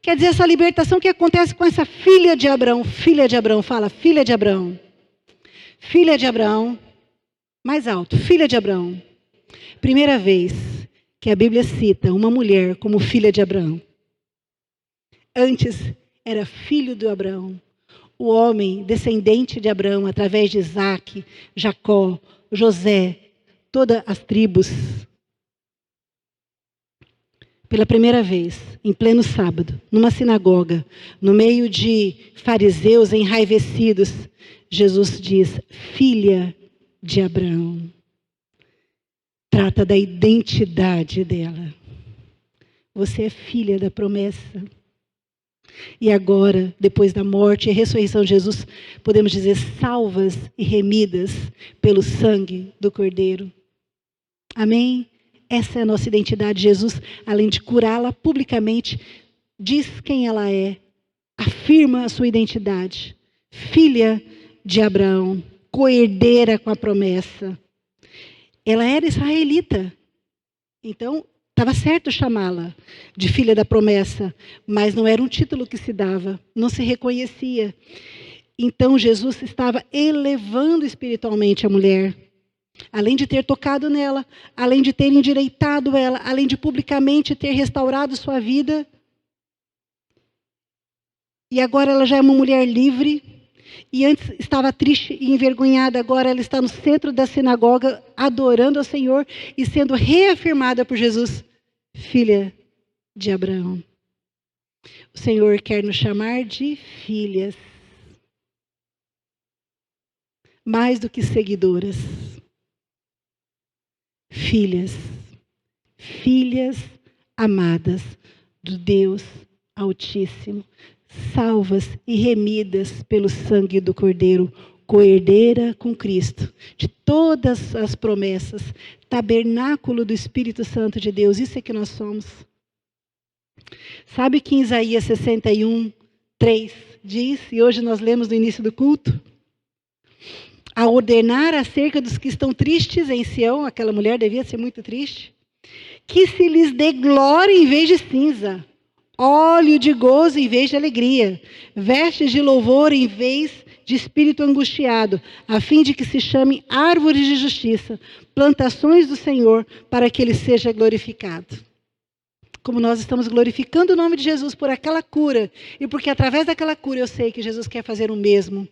Quer dizer, essa libertação que acontece com essa filha de Abraão. Filha de Abraão, fala, filha de Abraão. Filha de Abraão, mais alto, filha de Abraão. Primeira vez que a Bíblia cita uma mulher como filha de Abraão. Antes era filho de Abraão. O homem descendente de Abraão, através de Isaac, Jacó, José, todas as tribos. Pela primeira vez, em pleno sábado, numa sinagoga, no meio de fariseus enraivecidos, Jesus diz: filha de Abraão. Trata da identidade dela. Você é filha da promessa. E agora, depois da morte e ressurreição de Jesus, podemos dizer salvas e remidas pelo sangue do Cordeiro. Amém? Essa é a nossa identidade. Jesus, além de curá-la publicamente, diz quem ela é, afirma a sua identidade. Filha de Abraão, coerdeira com a promessa. Ela era israelita, então estava certo chamá-la de filha da promessa, mas não era um título que se dava, não se reconhecia. Então Jesus estava elevando espiritualmente a mulher, além de ter tocado nela, além de ter endireitado ela, além de publicamente ter restaurado sua vida. E agora ela já é uma mulher livre. E antes estava triste e envergonhada, agora ela está no centro da sinagoga, adorando ao Senhor e sendo reafirmada por Jesus, filha de Abraão. O Senhor quer nos chamar de filhas, mais do que seguidoras. Filhas, filhas amadas do Deus Altíssimo, salvas e remidas pelo sangue do Cordeiro, coerdeira com Cristo, de todas as promessas, tabernáculo do Espírito Santo de Deus, isso é que nós somos. Sabe que em Isaías 61:3 diz, e hoje nós lemos no início do culto, a ordenar acerca dos que estão tristes em Sião, aquela mulher devia ser muito triste, que se lhes dê glória em vez de cinza, óleo de gozo em vez de alegria, vestes de louvor em vez de espírito angustiado, a fim de que se chamem árvores de justiça, plantações do Senhor, para que Ele seja glorificado. Como nós estamos glorificando o nome de Jesus por aquela cura, e porque através daquela cura eu sei que Jesus quer fazer o mesmo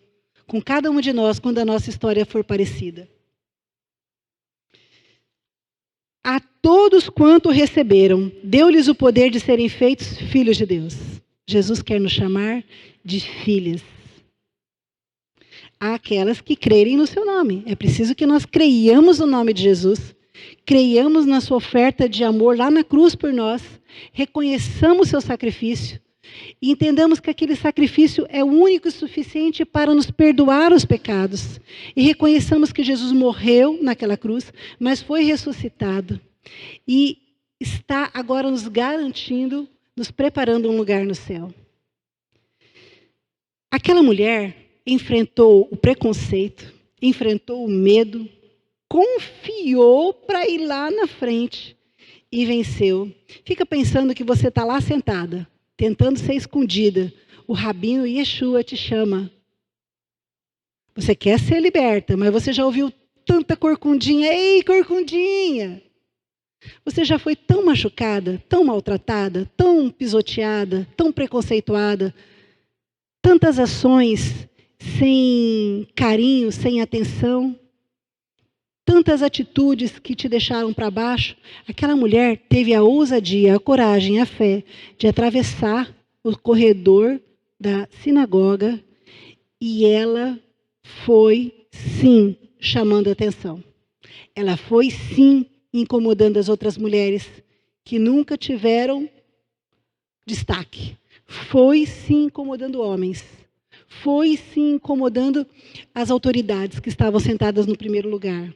com cada um de nós quando a nossa história for parecida. A todos quanto receberam, deu-lhes o poder de serem feitos filhos de Deus. Jesus quer nos chamar de filhas. Há aquelas que crerem no seu nome. É preciso que nós creiamos no nome de Jesus, creiamos na sua oferta de amor lá na cruz por nós, reconheçamos seu sacrifício e entendamos que aquele sacrifício é o único e suficiente para nos perdoar os pecados. E reconheçamos que Jesus morreu naquela cruz, mas foi ressuscitado. E está agora nos garantindo, nos preparando um lugar no céu. Aquela mulher enfrentou o preconceito, enfrentou o medo, confiou para ir lá na frente e venceu. Fica pensando que você está lá sentada, tentando ser escondida. O rabino Yeshua te chama. Você quer ser liberta, mas você já ouviu tanta corcundinha. Ei, corcundinha! Você já foi tão machucada, tão maltratada, tão pisoteada, tão preconceituada. Tantas ações sem carinho, sem atenção. Tantas atitudes que te deixaram para baixo. Aquela mulher teve a ousadia, a coragem, a fé de atravessar o corredor da sinagoga e ela foi, sim, chamando a atenção. Ela foi, sim, incomodando as outras mulheres que nunca tiveram destaque. Foi, sim, incomodando homens. Foi, sim, incomodando as autoridades que estavam sentadas no primeiro lugar.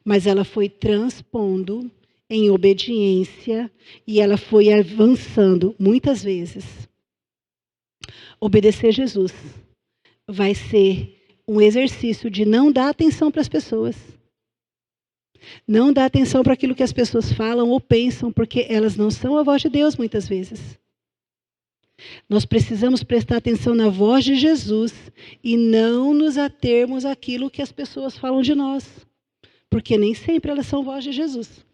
Mas ela foi transpondo em obediência e ela foi avançando muitas vezes. Obedecer Jesus vai ser um exercício de não dar atenção para as pessoas. Não dar atenção para aquilo que as pessoas falam ou pensam, porque elas não são a voz de Deus muitas vezes. Nós precisamos prestar atenção na voz de Jesus e não nos atermos àquilo que as pessoas falam de nós. Porque nem sempre elas são voz de Jesus.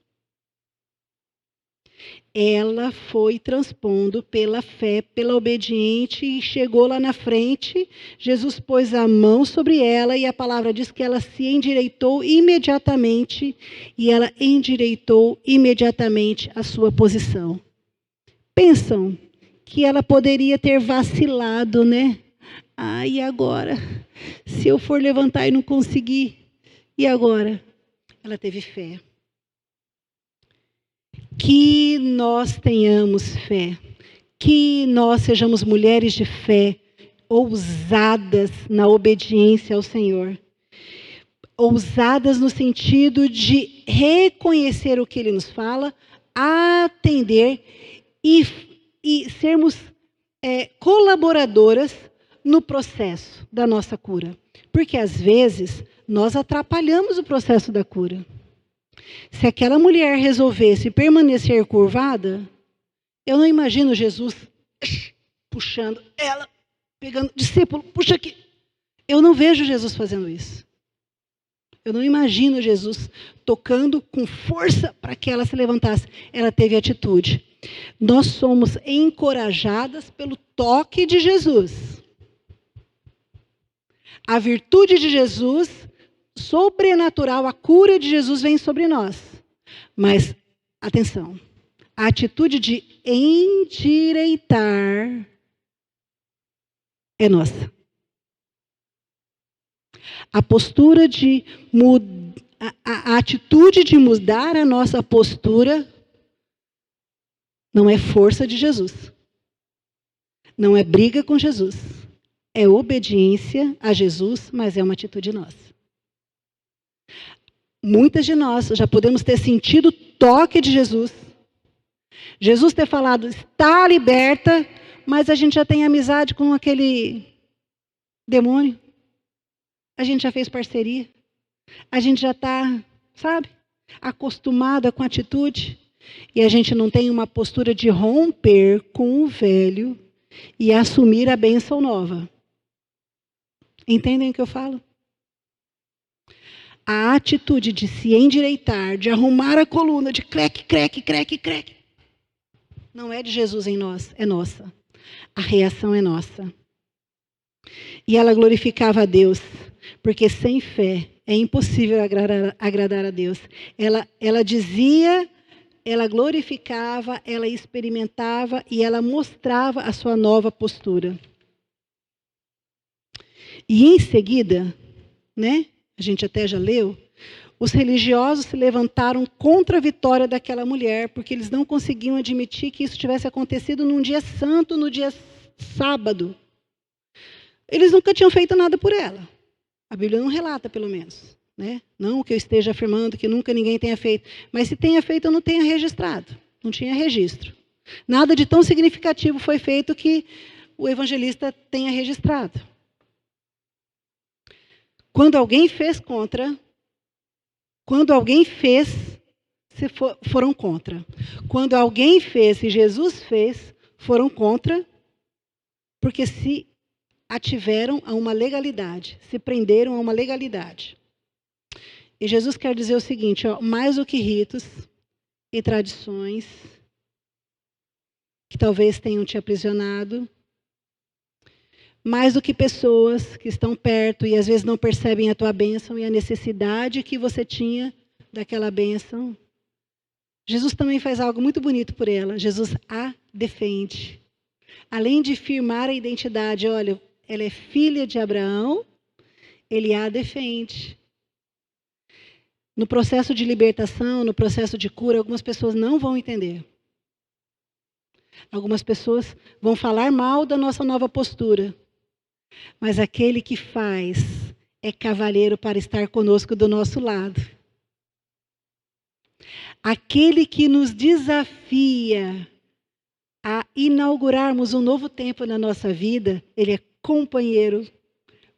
Ela foi transpondo pela fé, pela obediente e chegou lá na frente. Jesus pôs a mão sobre ela e a palavra diz que ela se endireitou imediatamente e ela endireitou imediatamente a sua posição. Pensam que ela poderia ter vacilado, né? Ah, e agora? Se eu for levantar e não conseguir, e agora? Ela teve fé. Que nós tenhamos fé. Que nós sejamos mulheres de fé, ousadas na obediência ao Senhor. Ousadas no sentido de reconhecer o que Ele nos fala, atender e sermos colaboradoras no processo da nossa cura. Porque, às vezes, nós atrapalhamos o processo da cura. Se aquela mulher resolvesse permanecer curvada, eu não imagino Jesus puxando ela, pegando, discípulo, puxa aqui. Eu não vejo Jesus fazendo isso. Eu não imagino Jesus tocando com força para que ela se levantasse. Ela teve atitude. Nós somos encorajadas pelo toque de Jesus. A virtude de Jesus, sobrenatural, a cura de Jesus vem sobre nós. Mas, atenção, a atitude de endireitar é nossa. A postura de a atitude de mudar a nossa postura não é força de Jesus. Não é briga com Jesus. É obediência a Jesus, mas é uma atitude nossa. Muitas de nós já podemos ter sentido o toque de Jesus. Jesus ter falado, está liberta, mas a gente já tem amizade com aquele demônio. A gente já fez parceria. A gente já está, sabe, acostumada com a atitude. E a gente não tem uma postura de romper com o velho e assumir a bênção nova. Entendem o que eu falo? A atitude de se endireitar, de arrumar a coluna, de creque, não é de Jesus em nós, é nossa. A reação é nossa. E ela glorificava a Deus, porque sem fé é impossível agradar a Deus. Ela dizia, ela glorificava, ela experimentava e ela mostrava a sua nova postura. E em seguida, né, a gente até já leu, os religiosos se levantaram contra a vitória daquela mulher, porque eles não conseguiam admitir que isso tivesse acontecido num dia santo, no dia sábado. Eles nunca tinham feito nada por ela. A Bíblia não relata, pelo menos. Né? Não que eu esteja afirmando que nunca ninguém tenha feito. Mas se tenha feito, eu não tenha registrado. Não tinha registro. Nada de tão significativo foi feito que o evangelista tenha registrado. Quando alguém fez contra, quando alguém fez, foram contra. Quando alguém fez e Jesus fez, foram contra, porque se ativeram a uma legalidade, se prenderam a uma legalidade. E Jesus quer dizer o seguinte, ó, mais do que ritos e tradições que talvez tenham te aprisionado, mais do que pessoas que estão perto e às vezes não percebem a tua bênção e a necessidade que você tinha daquela bênção. Jesus também faz algo muito bonito por ela. Jesus a defende. Além de firmar a identidade, olha, ela é filha de Abraão, ele a defende. No processo de libertação, no processo de cura, algumas pessoas não vão entender. Algumas pessoas vão falar mal da nossa nova postura. Mas aquele que faz é cavalheiro para estar conosco do nosso lado. Aquele que nos desafia a inaugurarmos um novo tempo na nossa vida, ele é companheiro,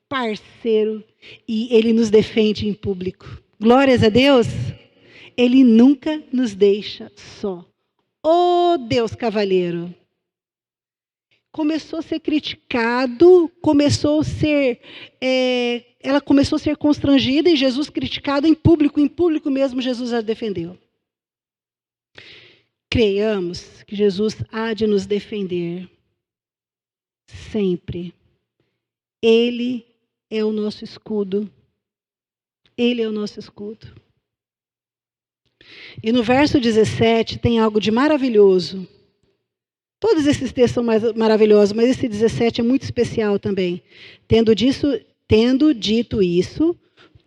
parceiro e ele nos defende em público. Glórias a Deus! Ele nunca nos deixa só. Oh, Deus cavalheiro! Começou a ser criticado, ela começou a ser constrangida e Jesus criticado em público mesmo Jesus a defendeu. Creiamos que Jesus há de nos defender sempre. Ele é o nosso escudo. Ele é o nosso escudo. E no verso 17 tem algo de maravilhoso. Todos esses textos são maravilhosos, mas esse 17 é muito especial também. Tendo dito isso,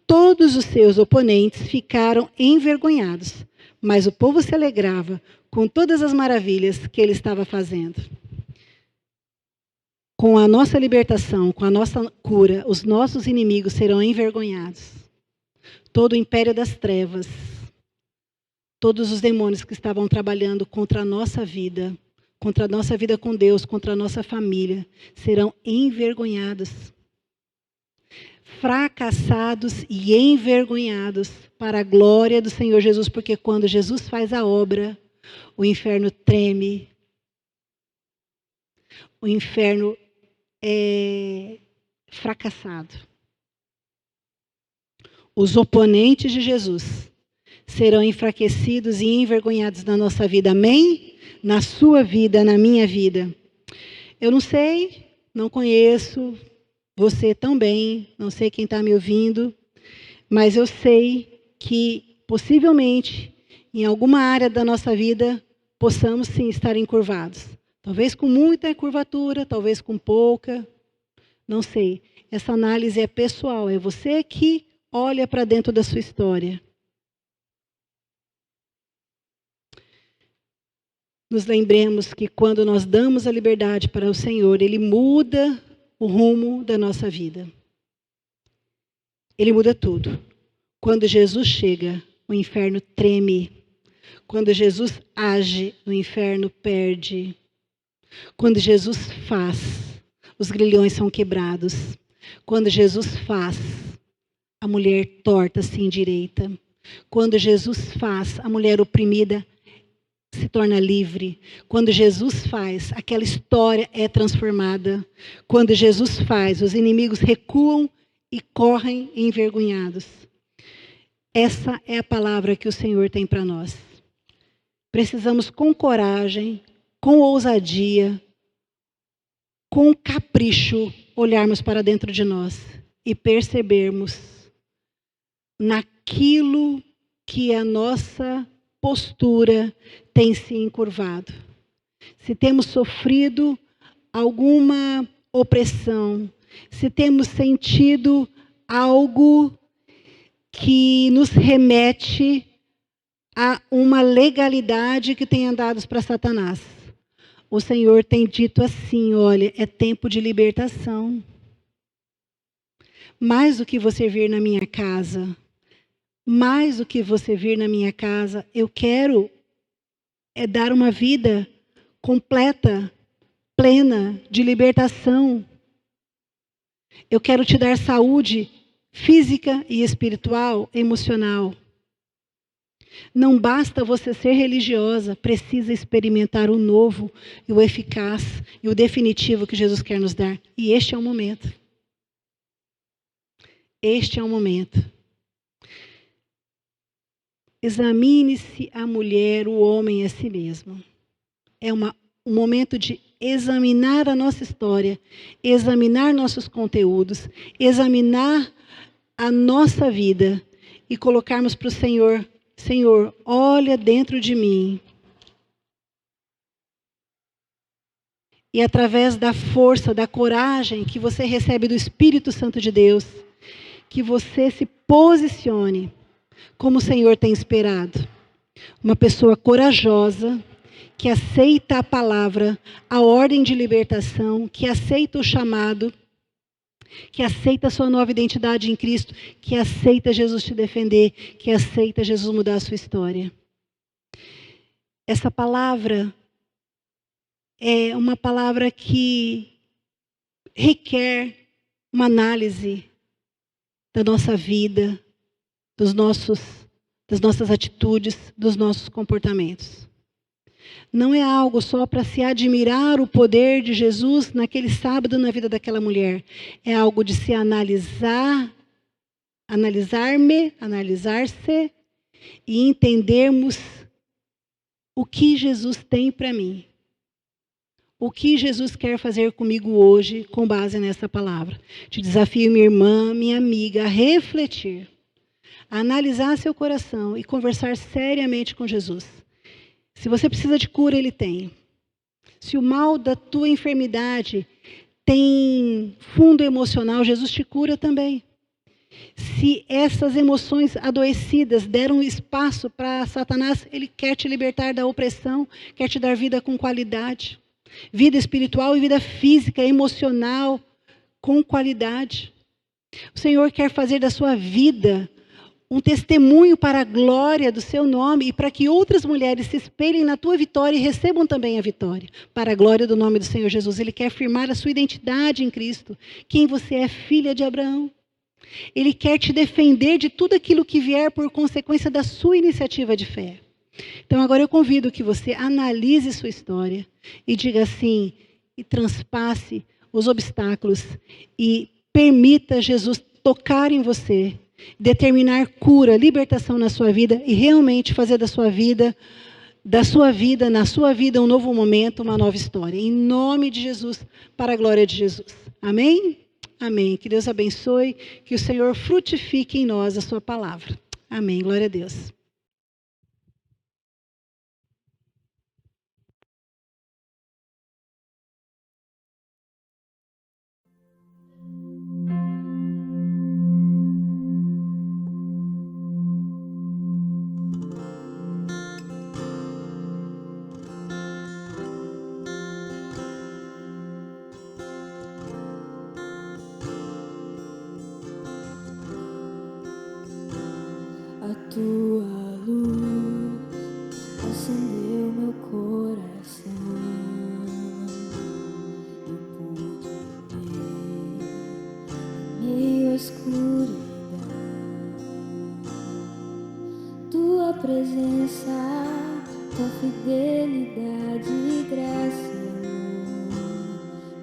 todos os seus oponentes ficaram envergonhados, mas o povo se alegrava com todas as maravilhas que ele estava fazendo. Com a nossa libertação, com a nossa cura, os nossos inimigos serão envergonhados. Todo o império das trevas, todos os demônios que estavam trabalhando contra a nossa vida com Deus, contra a nossa família, serão envergonhados. Fracassados e envergonhados para a glória do Senhor Jesus, porque quando Jesus faz a obra, o inferno treme, o inferno é fracassado. Os oponentes de Jesus serão enfraquecidos e envergonhados na nossa vida, amém? na sua vida, na minha vida. Eu não sei, não conheço você tão bem, não sei quem está me ouvindo, mas eu sei que, possivelmente, em alguma área da nossa vida, possamos sim estar encurvados. Talvez com muita curvatura, talvez com pouca, não sei. Essa análise é pessoal, é você que olha para dentro da sua história. Nos lembremos que quando nós damos a liberdade para o Senhor, Ele muda o rumo da nossa vida. Ele muda tudo. Quando Jesus chega, o inferno treme. Quando Jesus age, o inferno perde. Quando Jesus faz, os grilhões são quebrados. Quando Jesus faz, a mulher torta se endireita. Quando Jesus faz, a mulher oprimida se torna livre. Quando Jesus faz, aquela história é transformada. Quando Jesus faz, os inimigos recuam e correm envergonhados. Essa é a palavra que o Senhor tem para nós. Precisamos com coragem, com ousadia, com capricho, olharmos para dentro de nós e percebermos naquilo que a nossa postura tem se encurvado. Se temos sofrido alguma opressão, se temos sentido algo que nos remete a uma legalidade que tem andado para Satanás. O Senhor tem dito assim, olha, é tempo de libertação. Mais do que você vir na minha casa, mais do que você vir na minha casa, eu quero dar uma vida completa, plena, de libertação. Eu quero te dar saúde física e espiritual, emocional. Não basta você ser religiosa, precisa experimentar o novo, e o eficaz e o definitivo que Jesus quer nos dar. E este é o momento. Este é o momento. Examine-se a mulher, o homem a si mesmo. É um momento de examinar a nossa história, examinar nossos conteúdos, examinar a nossa vida e colocarmos para o Senhor, Senhor, olha dentro de mim. E através da força, da coragem que você recebe do Espírito Santo de Deus, que você se posicione como o Senhor tem esperado. Uma pessoa corajosa, que aceita a palavra, a ordem de libertação, que aceita o chamado, que aceita a sua nova identidade em Cristo, que aceita Jesus te defender, que aceita Jesus mudar a sua história. Essa palavra é uma palavra que requer uma análise da nossa vida, das nossas atitudes, dos nossos comportamentos. Não é algo só para se admirar o poder de Jesus naquele sábado na vida daquela mulher. É algo de se analisar, analisar-se e entendermos o que Jesus tem para mim. O que Jesus quer fazer comigo hoje com base nessa palavra. Te desafio, minha irmã, minha amiga, a refletir, a analisar seu coração e conversar seriamente com Jesus. Se você precisa de cura, Ele tem. Se o mal da tua enfermidade tem fundo emocional, Jesus te cura também. Se essas emoções adoecidas deram espaço para Satanás, ele quer te libertar da opressão, quer te dar vida com qualidade. Vida espiritual e vida física, emocional, com qualidade. O Senhor quer fazer da sua vida um testemunho para a glória do seu nome e para que outras mulheres se espelhem na tua vitória e recebam também a vitória. Para a glória do nome do Senhor Jesus. Ele quer afirmar a sua identidade em Cristo. Quem você é, filha de Abraão. Ele quer te defender de tudo aquilo que vier por consequência da sua iniciativa de fé. Então agora eu convido que você analise sua história e diga assim, e transpasse os obstáculos e permita Jesus tocar em você, determinar cura, libertação na sua vida e realmente fazer da sua vida da sua vida, na sua vida, um novo momento, uma nova história. Em nome de Jesus, para a glória de Jesus. Amém? Amém. Que Deus abençoe, que o Senhor frutifique em nós a sua palavra. Amém. Glória a Deus. A tua luz acendeu meu coração. Eu pude ver em meio à escuridão tua presença, tua fidelidade, graça e amor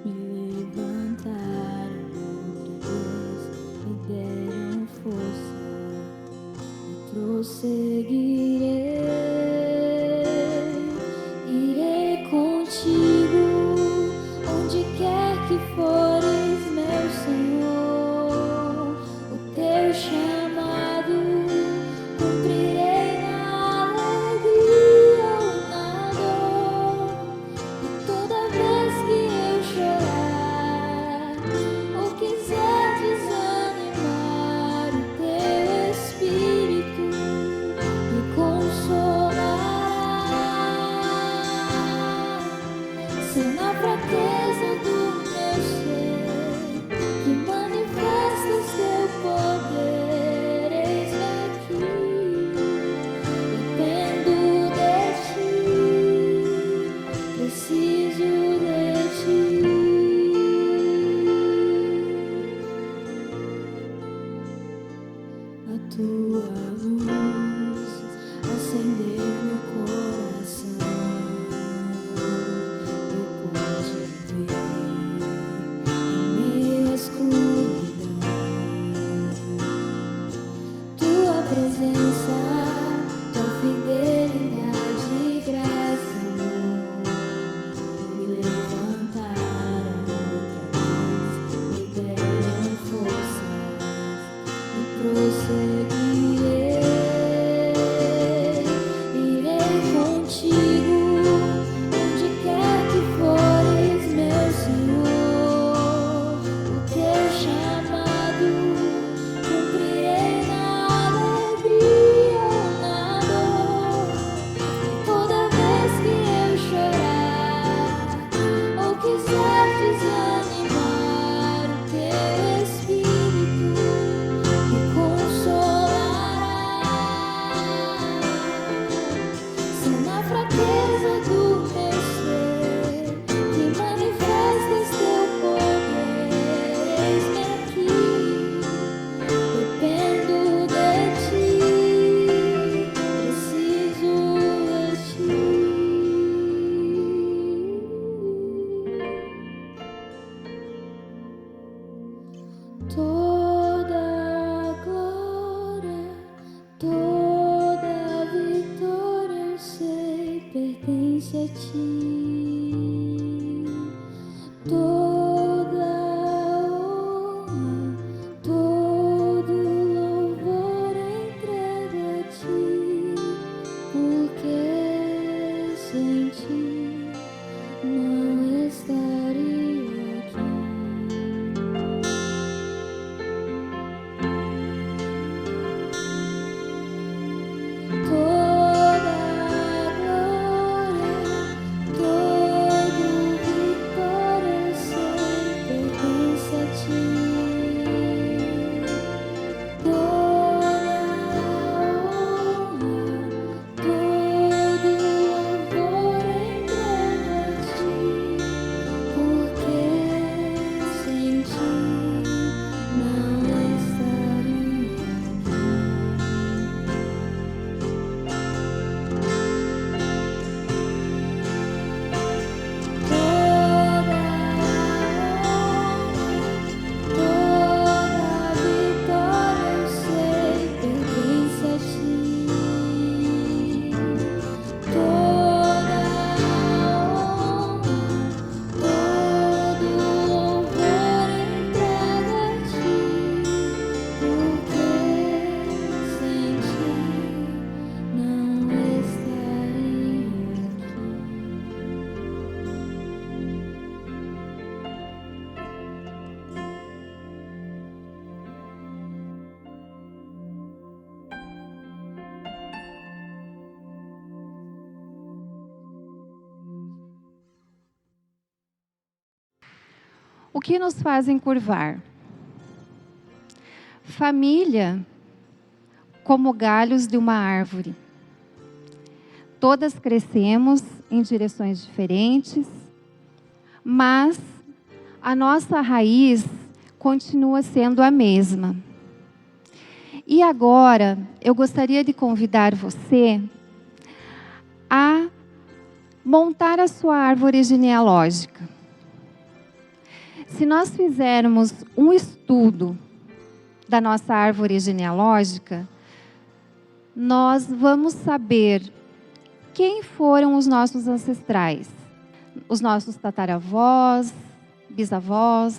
me levantaram outra vez, me deram força. Prosseguirei, irei contigo, onde quer que fores, meu Senhor. O teu chamado cumprirei na alegria ou na dor. E toda vez que eu chorar ou quiser desanimar, o teu Espírito me consolará. Se na fraqueza do meu ser que manifestas teu poder, eis-me aqui, dependo de ti, preciso de ti. A tua luz acendeu meu coração. Eu pude ver em meio à escuridão tua presença, tua fidelidade, graça e amor me levantaram outra vez, me deram forças. Prosseguirei, irei contigo, onde quer que fores, meu Senhor. O teu chamado cumprirei na alegria ou na dor. E toda vez que eu chorar ou quiser desanimar, o teu Espírito me consolará. Se na fraqueza do meu ser que manifestas teu poder, eis-me aqui, dependo de ti, preciso de ti. Toda glória, toda vitória, eu sei, pertence a ti. Toda honra, todo louvor entrego a ti, porque sem ti não estaria aqui. Toda glória, O que nos faz encurvar? Família, como galhos de uma árvore. Todas crescemos em direções diferentes, mas a nossa raiz continua sendo a mesma. E agora, eu gostaria de convidar você a montar a sua árvore genealógica. Se nós fizermos um estudo da nossa árvore genealógica, nós vamos saber quem foram os nossos ancestrais, os nossos tataravós, bisavós,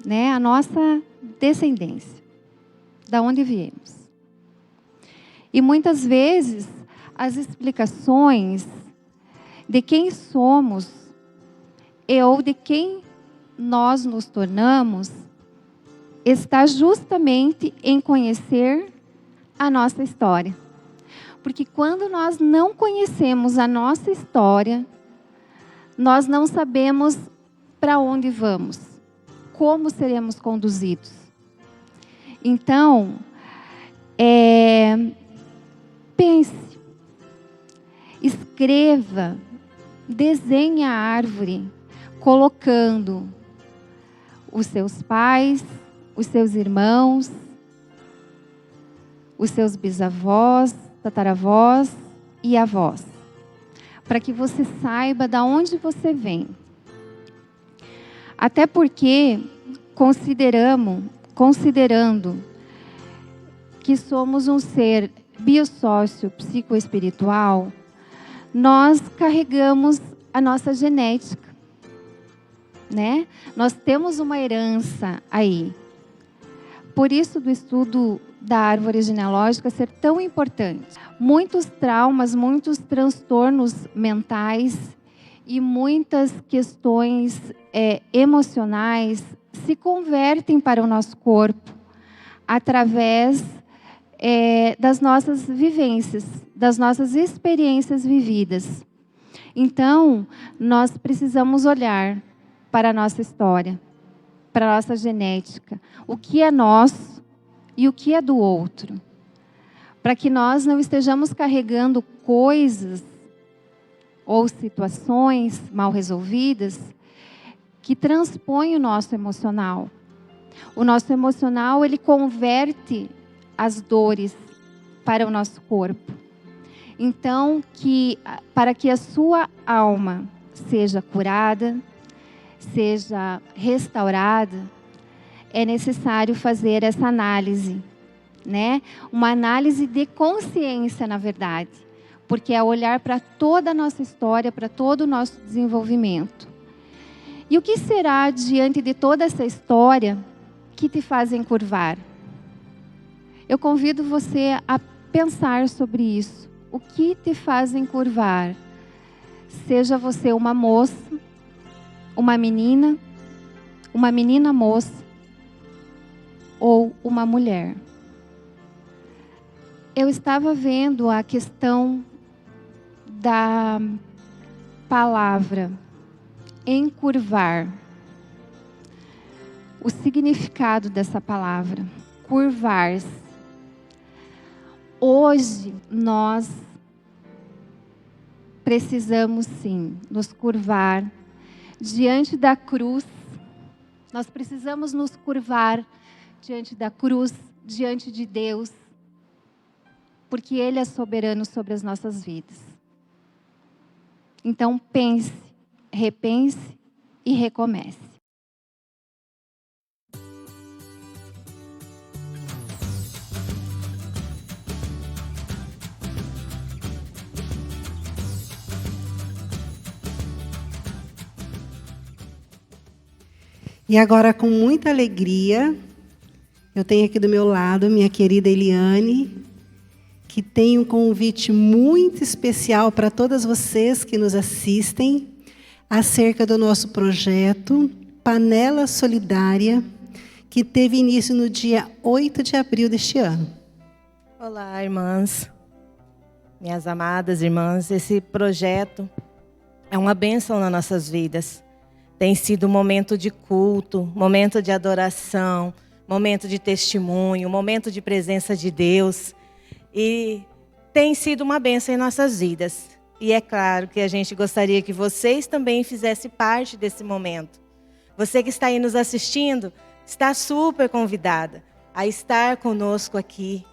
né? A nossa descendência, da onde viemos. E muitas vezes as explicações de quem somos ou de quem nós nos tornamos está justamente em conhecer a nossa história. Porque quando nós não conhecemos a nossa história, nós não sabemos para onde vamos, como seremos conduzidos. Então, pense, escreva, desenhe a árvore, colocando os seus pais, os seus irmãos, os seus bisavós, tataravós e avós, para que você saiba de onde você vem. Até porque, considerando que somos um ser biosócio psicoespiritual, nós carregamos a nossa genética, né? Nós temos uma herança aí. Por isso do estudo da árvore genealógica ser tão importante. Muitos traumas, muitos transtornos mentais e muitas questões emocionais se convertem para o nosso corpo através das nossas vivências, das nossas experiências vividas. Então, nós precisamos olhar para a nossa história, para a nossa genética, o que é nosso e o que é do outro, para que nós não estejamos carregando coisas ou situações mal resolvidas que transpõem o nosso emocional. O nosso emocional, ele converte as dores para o nosso corpo. Então, para que a sua alma seja curada, seja restaurada, é necessário fazer essa análise, né? Uma análise de consciência, na verdade, porque é olhar para toda a nossa história, para todo o nosso desenvolvimento. E o que será, diante de toda essa história, que te faz encurvar? Eu convido você a pensar sobre isso. O que te faz encurvar? Seja você uma moça, uma menina moça ou uma mulher. Eu estava vendo a questão da palavra encurvar. O significado dessa palavra, curvar-se. Hoje nós precisamos sim nos curvar diante da cruz. Nós precisamos nos curvar diante da cruz, diante de Deus, porque Ele é soberano sobre as nossas vidas. Então pense, repense e recomece. E agora, com muita alegria, eu tenho aqui do meu lado minha querida Eliane, que tem um convite muito especial para todas vocês que nos assistem, acerca do nosso projeto Panela Solidária, que teve início no dia 8 de abril deste ano. Olá, irmãs, minhas amadas irmãs. Esse projeto é uma bênção nas nossas vidas. Tem sido um momento de culto, momento de adoração, momento de testemunho, momento de presença de Deus. E tem sido uma bênção em nossas vidas. E é claro que a gente gostaria que vocês também fizessem parte desse momento. Você que está aí nos assistindo, está super convidada a estar conosco aqui.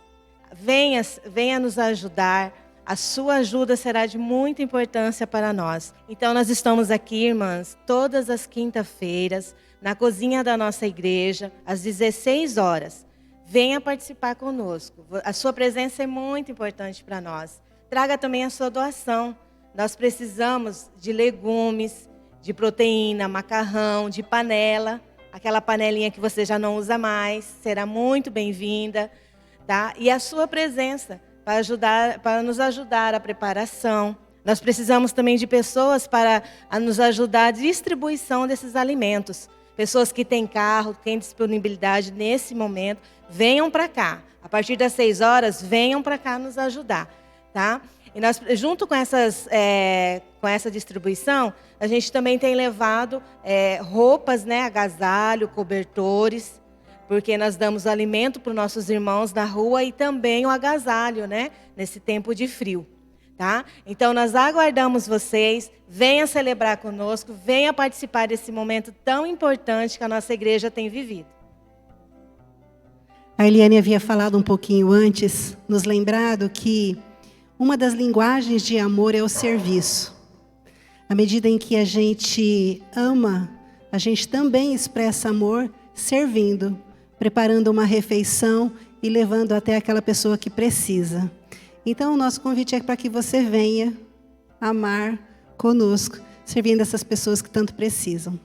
Venha nos ajudar. A sua ajuda será de muita importância para nós. Então, nós estamos aqui, irmãs, todas as quinta-feiras, na cozinha da nossa igreja, às 16 horas. Venha participar conosco. A sua presença é muito importante para nós. Traga também a sua doação. Nós precisamos de legumes, de proteína, macarrão, de panela. Aquela panelinha que você já não usa mais, será muito bem-vinda. Tá? E a sua presença para nos ajudar a preparação. Nós precisamos também de pessoas para nos ajudar a distribuição desses alimentos. Pessoas que têm carro, que têm disponibilidade nesse momento, venham para cá. A partir das 6 horas, venham para cá nos ajudar. Tá? E nós, junto com essa distribuição, a gente também tem levado roupas, né, agasalho, cobertores, porque nós damos alimento para os nossos irmãos na rua e também o agasalho, né, nesse tempo de frio. Tá? Então, nós aguardamos vocês, venha celebrar conosco, venha participar desse momento tão importante que a nossa igreja tem vivido. A Eliane havia falado um pouquinho antes, nos lembrado que uma das linguagens de amor é o serviço. À medida em que a gente ama, a gente também expressa amor servindo, preparando uma refeição e levando até aquela pessoa que precisa. Então, o nosso convite é para que você venha amar conosco, servindo essas pessoas que tanto precisam.